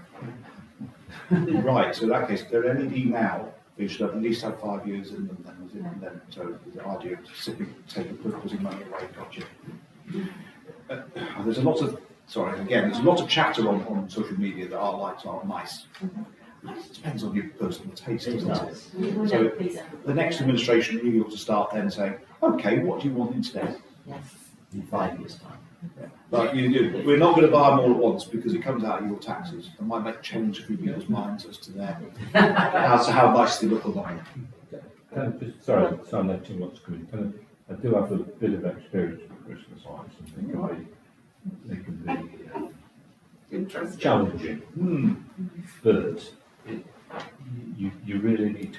Right, so in that case, they're LED now, they should at least have 5 years in them then, was it? And then, so the idea of putting money away, gotcha. There's a lot of chatter on social media that our lights aren't nice. It depends on your personal taste, It doesn't it? does. So the next administration really ought to start then saying, okay, what do you want instead? Yes. In 5 years' time. Like we're not going to buy them all at once because it comes out of your taxes. It might change a few people's minds as to how nice they look online. Can I just, sorry, I sound like too much coming. I do have a bit of experience with Christmas lights, and they can be Interesting. challenging. But you really need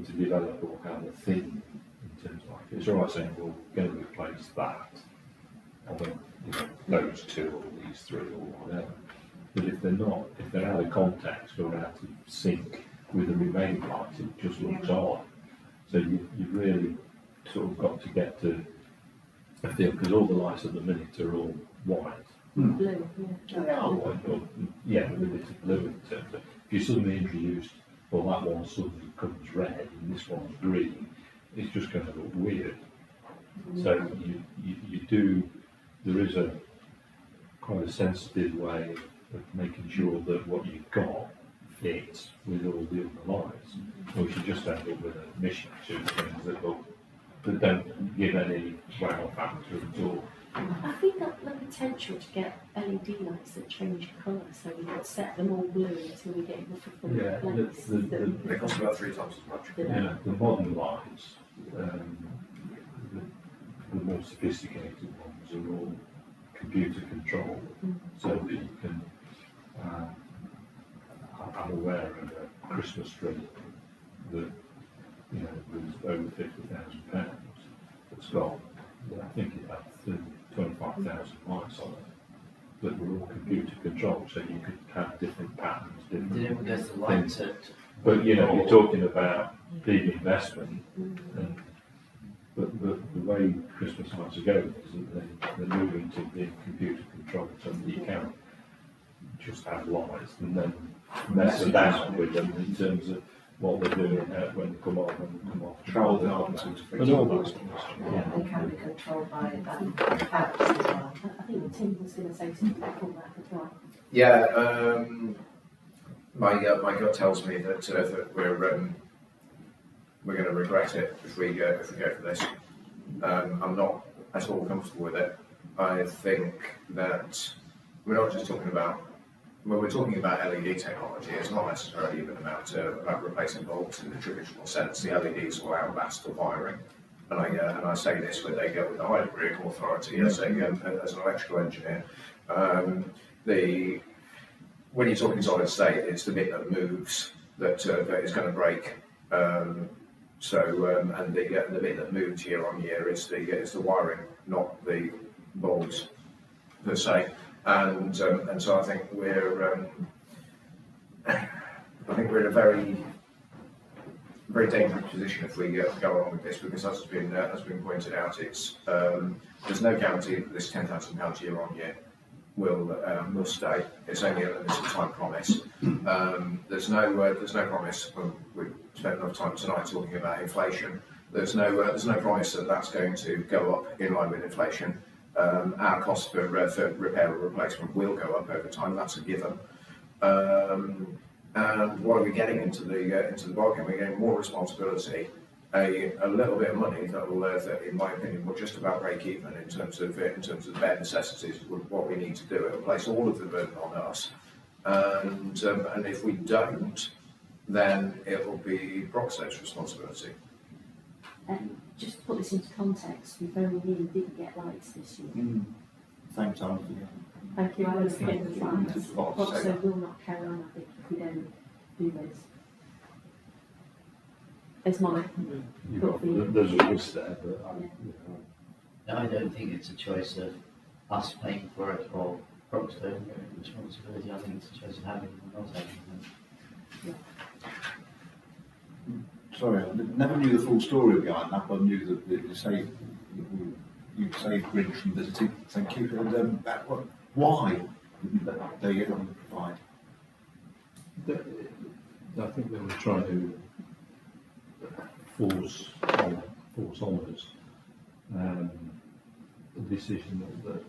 to develop all kind of thing in terms of, like, it's all right saying we're going to replace that, and then those 2 or these 3 or whatever. But if they're not, if they're out of context or out of sync with the remaining lights, it just looks odd. So you've really sort of got to get to a feel, because all the lights at the minute are all white. Blue, yeah. They are white, but yeah, with a bit of blue in terms of, if you suddenly introduced, well, that one suddenly becomes red and this one's green, it's just going to look weird. So you do, there is a quite a sensitive way of making sure that what you've got fits with all the other lights, or you just end up with a mishmash of things that don't give any wow factor at all. I think that the potential to get LED lights that change colour, so we could set them all blue until we get enough of them Yeah, in place. They cost about 3 times as much. Yeah, the modern lights, the more sophisticated ones are all computer controlled, so that you can. I'm aware of a Christmas tree that was over £50,000. It's got, I think it had 25,000 lights on it that were all computer controlled, so you could have different patterns, Did different. it go to the lights at? But you're talking about big investment, and but the way Christmas lights are going is that they're moving to being computer controlled, so that you can just have lights and then mess about with them in terms of what they're doing, when they come on, when they come off, Travel gardens, and all those things. Yeah, they can be controlled by apps as well. I think Tim was going to say something about that as well. Yeah, my gut tells me that we're going to regret it if we go for this. I'm not at all comfortable with it. I think that we're not just talking about, when we're talking about LED technology, it's not necessarily even about replacing bulbs in the traditional sense. The LEDs will outlast the wiring. And I say this with a high degree of authority as an electrical engineer. When you're talking solid state, it's the bit that moves that is going to break. And the bit that moves year on year is the wiring, not the bulbs per se. And so I think we're in a very dangerous position if we go along with this, because as has been pointed out, it's there's no guarantee that this £10,000 year on year will stay. It's only a limited time promise. There's no promise. We've spent enough time tonight talking about inflation. There's no promise that that's going to go up in line with inflation. Our cost for repair or replacement will go up over time. That's a given. And what are we getting into the bargain? We're getting more responsibility, a little bit of money that in my opinion, will just about break even in terms of the bare necessities of what we need to do. It'll place all of the burden on us, and if we don't, then it will be Broxto's responsibility. Just to put this into context, we very nearly didn't get lights this year. Same time. Thank you, I was getting the lights. It's a lot to say. Broxto will not carry on, I think, if we don't do this. There's money. There's a risk there, but I don't think it's a choice of us paying for it or Broxto responsibility. I think it's a choice of having it or not having it. Sorry, I never knew the full story behind that, but I knew that you saved Grinch from visiting. Thank you. And why didn't they provide? I think they were trying to force on us a decision that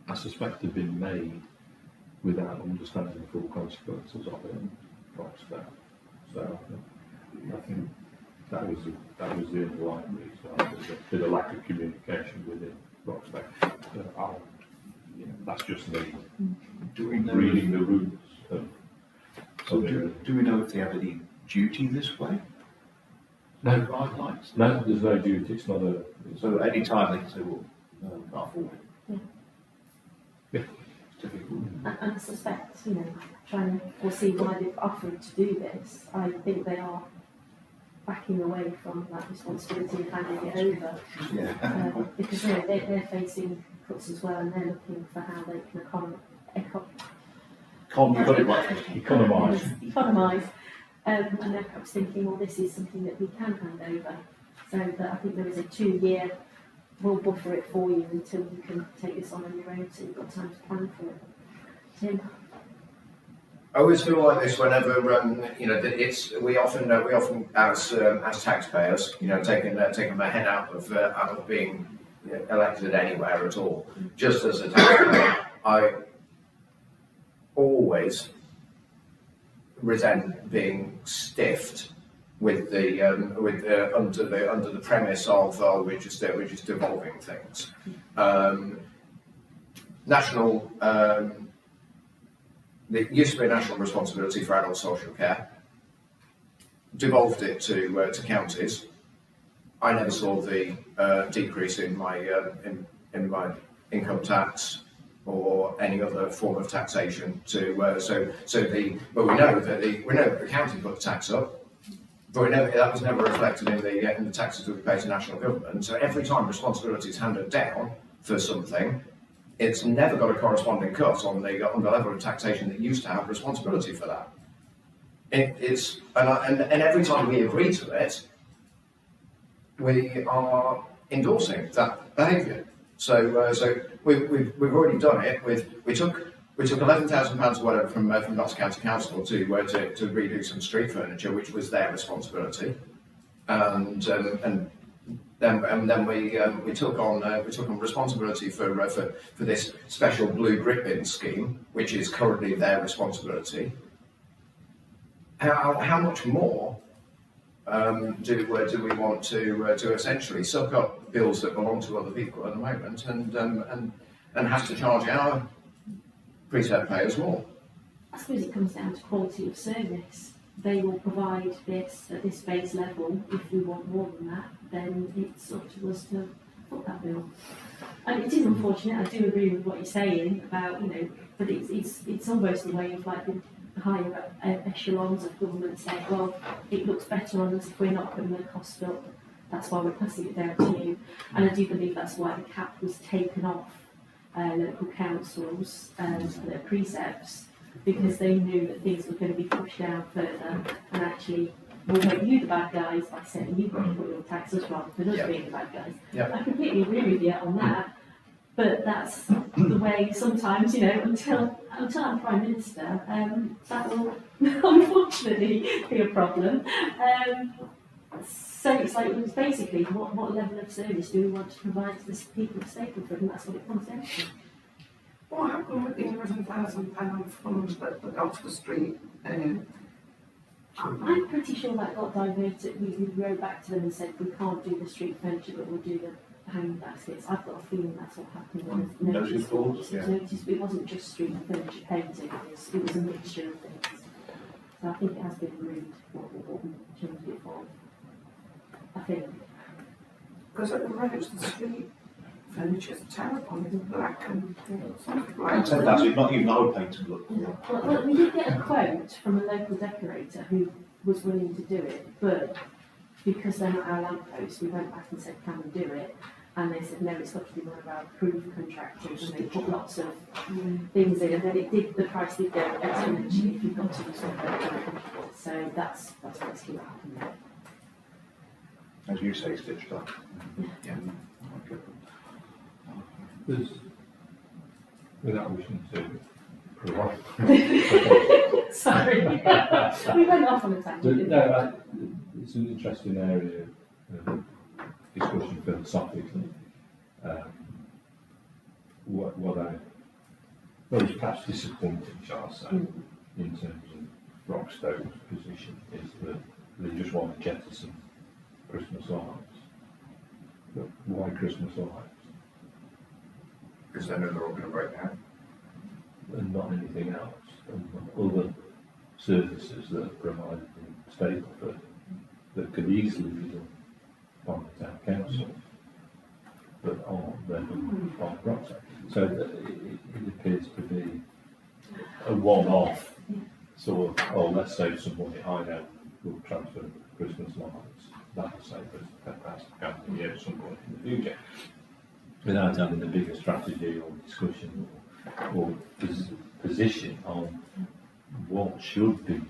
I suspect had been made without understanding the full consequences of it. So I think that was the underlying reason. There's a bit of lack of communication within Broxto. That's just me Do we know? reading the rules of Do we know if they have any duty this way? No. Provide lights. No, there's no duty. It's not a. So at any time they can say, well, no, can't afford it. Yeah. It's difficult. And I suspect, trying to foresee why they've offered to do this, I think they are backing away from that responsibility and handing it over. Yeah. Because they're facing cuts as well, and they're looking for how they can You got it right. Christian. Economise. Economise. And then perhaps thinking, well, this is something that we can hand over. So that I think there is a 2-year, we'll buffer it for you until you can take this on your own, so you've got time to plan for it. Tim? I always feel like this whenever that we often as taxpayers, taking my head out of being elected anywhere at all. Just as a taxpayer, I always resent being stiffed with the under the premise of we're just devolving things. National. There used to be a national responsibility for adult social care. Devolved it to counties. I never saw the decrease in my income tax or any other form of taxation. But we know that the county put the tax up, but we know that was never reflected in the taxes that we pay to national government. So every time responsibility is handed down for something, it's never got a corresponding cut on the level of taxation that used to have responsibility for that. And every time we agree to it, we are endorsing that behaviour. So we've already done it. We took £11,000 or whatever from Notts County Council to redo some street furniture, which was their responsibility, and then we took on responsibility for this special blue grip bin scheme, which is currently their responsibility. How much more do we want to essentially suck up bills that belong to other people at the moment and have to charge our precept payers more? I suppose it comes down to quality of service. They will provide this at this base level. If we want more than that, then it's up to us to put that bill. And it is unfortunate. I do agree with what you're saying about, but it's almost the way of like the higher echelons of government saying, well, it looks better on us if we're not putting the cost up. That's why we're passing it down to you. And I do believe that's why the cap was taken off local councils for their precepts, because they knew that things were going to be pushed down further, and actually we'll make you the bad guys by saying you've got to put your taxes rather than us being the bad guys. Yep. I completely agree with you on that, but that's the way sometimes, until I'm Prime Minister, that will unfortunately be a problem. So it's like, it's basically what level of service do we want to provide to the people of Stapleford, and that's what it comes down to. What happened with the £11,000 fund that got to the street? I'm pretty sure that got diverted. We wrote back to them and said we can't do the street furniture, but we'll do the hanging baskets. I've got a feeling that's what happened. Notice boards, yeah. It wasn't just street furniture painting, it was a mixture of things. So I think it has been removed, what we changed it for. I think. Because at the rate the street furniture's terrible, it's black and something like So that's it. Not even I would paint to look. Well, we did get a quote from a local decorator who was willing to do it, but because they're not our lampposts, we went back and said, can we do it? And they said, no, it's got to be one of our approved contractors, and they put lots of things in, and then the price did go exponentially if you got to do something. So that's what's going to happen there. As you say, stitched up. Yeah. Okay. There's, without wishing to provide. Sorry, we went off on a tangent. No, it's an interesting area of discussion philosophically. What is perhaps disappointing, shall I say, in terms of Rockstone's position, is that they just want to jettison Christmas lights. But why Christmas lights? Because they know they're all going to break down. And not anything else, and other services that are provided in Stapleford that could easily be done by the town council, but aren't then by Rockstone. So it appears to be a one-off sort of, let's save some money, I know, we'll transfer Christmas lights, that'll save us £10,000 at some point in the future, without having a bigger strategy or discussion, or position on what should be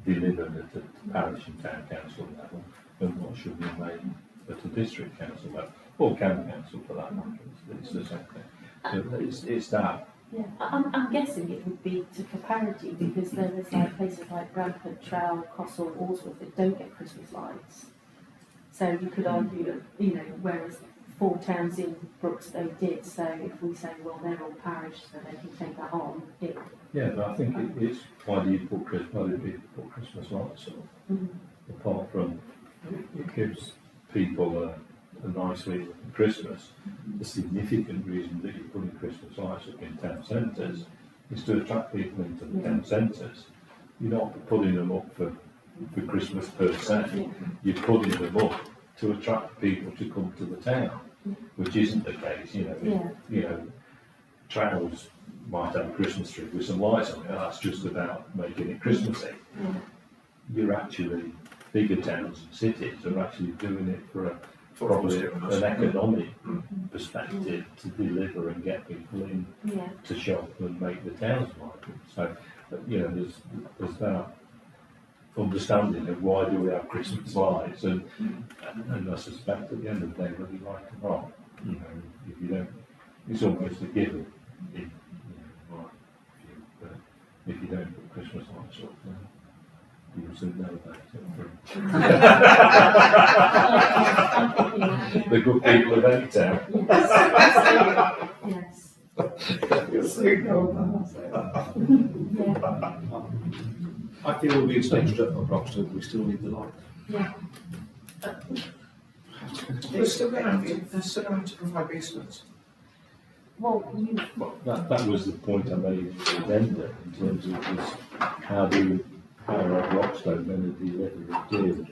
delivered at the parish and town council level and what should be made at the district council level, or county council for that matter. It's the same thing. So it's that. Yeah, I'm guessing it would be for parity because there's like places like Bradford, Trowell, Crossall, Alresford that don't get Christmas lights. So you could argue that, you know, whereas 4 towns in Brookstow did, so if we say, well, they're all parish, so they can take that on, Yeah, but I think it's why do people put Christmas lights on? Apart from it gives people a nice feeling at Christmas, the significant reason that you're putting Christmas lights up in town centres is to attract people into the town centres. You're not putting them up for Christmas per se, you're putting them up to attract people to come to the town, which isn't the case, you know. Trowels might have a Christmas tree with some lights on it, that's just about making it Christmassy. You're actually, bigger towns and cities are actually doing it for probably an economic perspective to deliver and get people in to shop and make the towns vibrant. So, you know, there's that understanding of why do we have Christmas lights, and I suspect at the end of the day, whether you like it or not, you know, if you don't, it's almost a given. In my view, but if you don't put Christmas lights up, then you'll soon know about it. The good people of any town. yes. You'll soon know about I feel we'll be extended up on Broxton, but we still need the light. Yeah. They're still going to have to provide basements. Well, That was the point I made in the addenda in terms of this, how are Broxton going to deliver a deal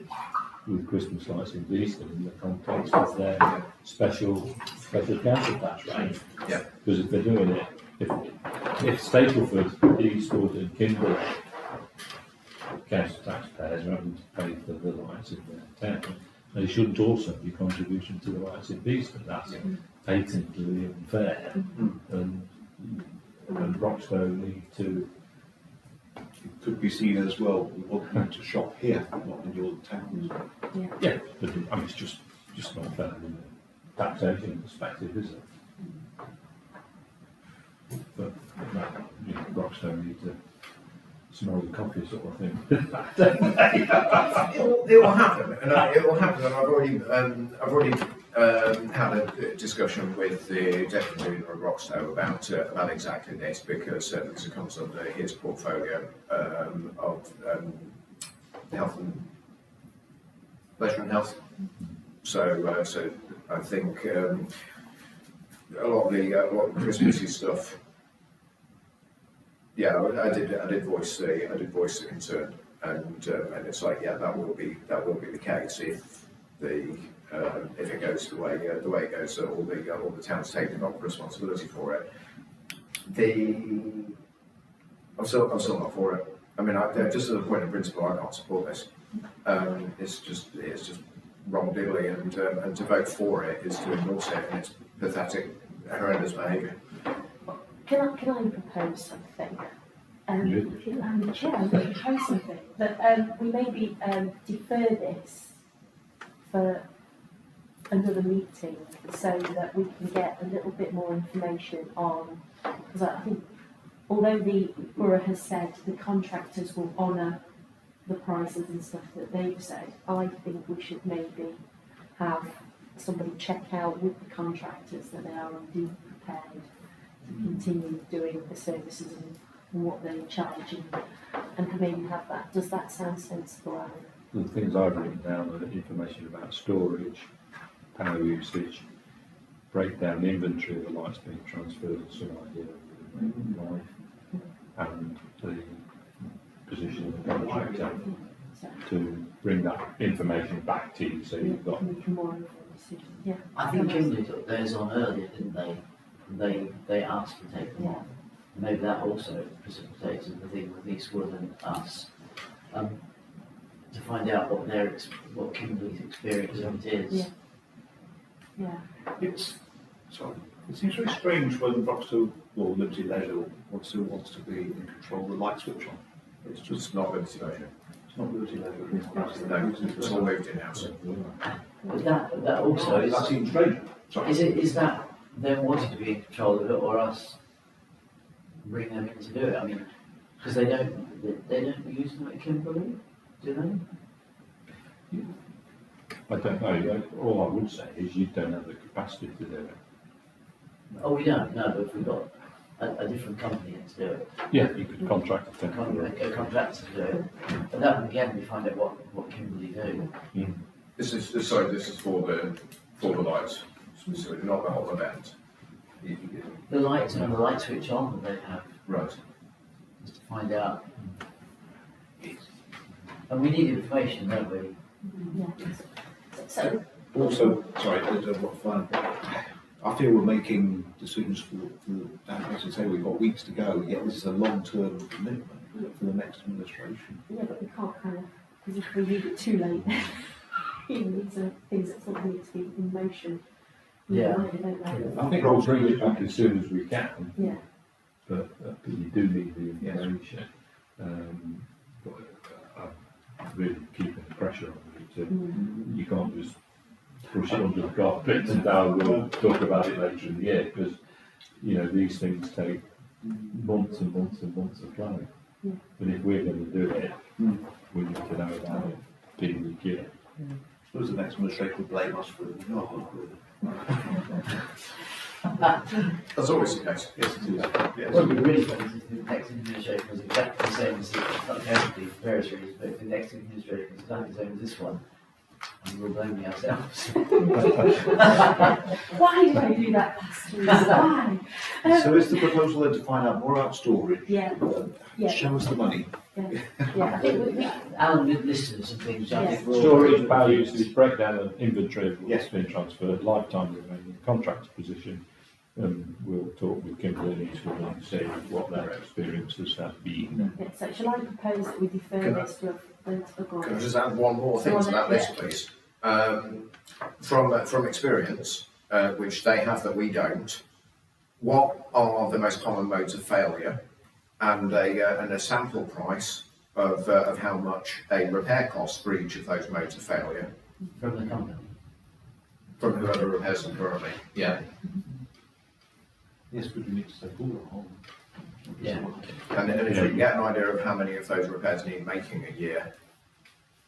with Christmas lights in Beeston in the context of their special council tax rate. Yeah. Because if they're doing it, if Stapleford, Eastwood and Kimberley council taxpayers are having to pay for the lights in their town, they shouldn't also be contributing to the lights in Beeston. That's patently unfair, and Broxton need to. It could be seen as well, we want them to shop here, not in your towns. Yeah, but I mean, it's just not fair from a taxation perspective, is it? But you know, Broxton need to smell the coffee sort of thing. It will happen, and it will happen. And I've already had a discussion with the deputy leader of Roxtow about exactly this, because it comes under his portfolio of health and leisure and health. So I think a lot of the Christmassy stuff. Yeah, I did voice the concern, and it's like, yeah, that will be the case if it goes the way it goes, so all the towns taking on responsibility for it. I'm still not for it. I mean, just as a point of principle, I can't support this. It's just wrong-diggly, and to vote for it is to endorse it, and it's pathetic, horrendous behaviour. Can I propose something? I'm going to propose something that we maybe defer this for another meeting so that we can get a little bit more information on, because I think although the borough has said the contractors will honour the prices and stuff that they've said, I think we should maybe have somebody check out with the contractors that they are indeed prepared to continue doing the services and what they charge, and maybe have that. Does that sound sensible, Alan? The things I've written down are information about storage, power usage, breakdown inventory of the lights being transferred, some idea of the life, and the position of the contractor to bring that information back to you, so you've got. More of a decision. Yeah. I think Kimberley took theirs on earlier, didn't they? They asked to take them on. Maybe that also precipitates the thing with Eastwood and us, to find out what Kimberley's experience of it is. Yeah. It's sorry. It seems very strange when Broxton or Liberty Leisure still wants to be in control of the light switch on. It's just It's not Liberty Leisure. it's not Liberty Leisure. No, it's all moved in-house. But that also is, That seems strange. Sorry. is that them wanting to be in control of it or us bring them in to do it? I mean, because they don't use them at Kimberley, do they? I don't know, all I would say is you don't have the capacity to do it. Oh, we don't, no, but if we've got a different company to do it, Yeah, you could contract a a contractor to do it, but that would again, we find out what Kimberley do. This is for the lights, specifically, not the whole event. The lights and the light switch on that they have, Right. just to find out. And we need information, don't we? Yeah. So, Also, sorry, what fun. I feel we're making decisions for as you say, we've got weeks to go, yet this is a long-term commitment for the next administration. yeah, but we can't kind of, because if we leave it too late, these are things that sort of need to be in motion. Yeah. Don't they? I think we'll bring it back as soon as we can, Yeah. but you do need the information. But I'm really keeping the pressure on you to, you can't just push it under the carpet and now we'll talk about it later in the year, because, you know, these things take months and months and months of planning. Yeah. But if we're going to do it, we need to know about it beginning of the year. I suppose the next administration would blame us for it. No, That's always the case. yes, it is. Yes. What would be really funny is if the next administration was exactly the same as the for various reasons, but if the next administration was exactly the same as this one, and we're blaming ourselves. Why did I do that last week? Why? So is the proposal then to find out more about storage? Yeah. Yeah. Show us the money. Yeah, I think we Alan did listed some things, I think we're all- Storage, power usage, breakdown and inventory of what's Yes. been transferred, lifetime remaining contract position. We'll talk with Kimberley and see what their experiences have been. yeah, so shall I propose that we defer Can I- this to a Can I just add one more thing to that list, please? From experience, which they have that we don't, what are the most common modes of failure, and a sample price of how much a repair costs for each of those modes of failure from the company. from whoever repairs them currently? Yeah. Yes, but we need to say all the whole. Yeah. And if we can get an idea of how many of those repairs need making a year,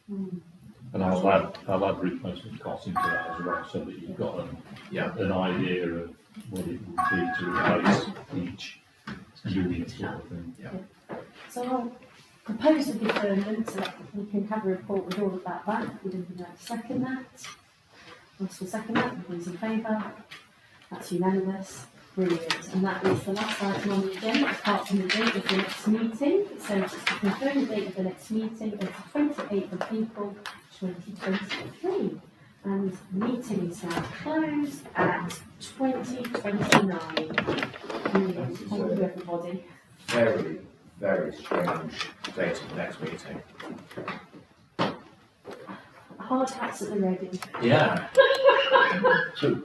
And I'll add replacement costs into that as well, so that you've got an idea of what it would be to replace each unit sort of thing. So I'll propose a deferment so that we can have a report with all of that back. Would anyone like to second that? Ross will second that. Everyone's in favour? That's unanimous. Brilliant. And that is the last item on the agenda, apart from the date of the next meeting. So just to confirm the date of the next meeting is the 28th of April 2023. And the meeting is now closed at 20:29. Brilliant. Thank you, everybody. very, very strange date of the next meeting. Hard hats at the ready. Yeah. So